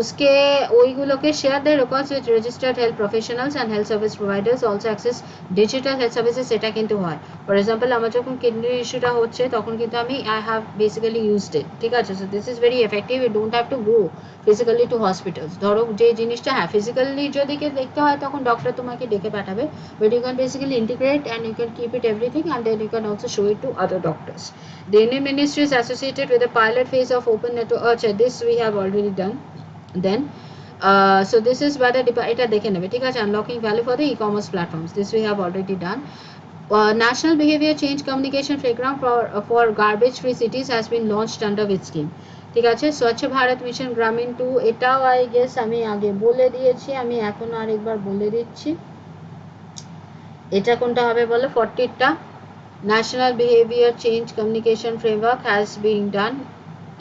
उसके ওইগুলোকে শেয়ার দেয় records with registered health professionals and health service providers, also access digital health services. এটা কিন্তু হয়, ফর এক্সাম্পল আমার যখন কিডনির ইস্যুটা হচ্ছে তখন কিন্তু আমি I have basically used it, ঠিক আছে। So this is very effective, you don't have to go physically to hospitals. ধরো যে জিনিসটা হ্যাঁ ফিজিক্যালি যদি দেখতে হয় তখন ডক্টর তোমাকে ডেকে পাঠাবে, but you can basically integrate and you can keep it everything and then you can also show it to other doctors. The Indian Ministry is associated with the pilot phase of open network. This we have already done. Then so this is by the এটা দেখে নেবে, ঠিক আছে, unlocking value for the e-commerce platforms, this we have already done. National behavior change communication program for garbage free cities has been launched under which scheme? ঠিক আছে, স্বচ্ছ Bharat mission গ্রামীণ 2, এটাও আই গেস আমি আগে বলে দিয়েছি, আমি এখন আরেকবার বলে দিচ্ছি, এটা কোনটা হবে বলো? 40টা। National behaviour change communication framework has been done,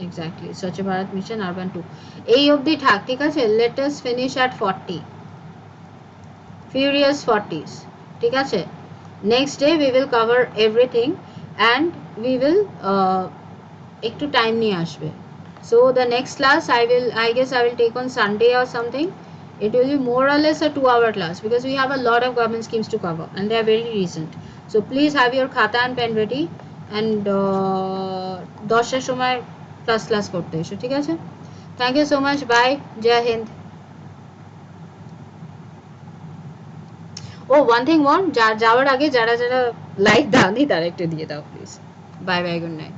exactly, স্বচ্ছ ভারত মিশন আরবান 2, এই অবধি থাক, ঠিক আছে। Let us finish at 40, furious 40s, ঠিক আছে। Next day we will cover everything and we will একটু টাইম নিয়ে আসবে। So the next class I guess I will take on Sunday or something. It will be more or less a 2-hour class because we have a lot of government schemes to cover and they are very recent. So please have your khata and pen ready and 10টার সময় class করতে এসো, ঠিক আছে। Thank you so much, bye, Jai Hind. Oh one thing more, যাওয়ার আগে যারা যারা লাইক দাওনি তারা একটু দিয়ে দাও please. Bye bye, good night.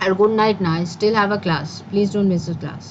আর গুড নাইট না, I still have a class, please don't miss the class.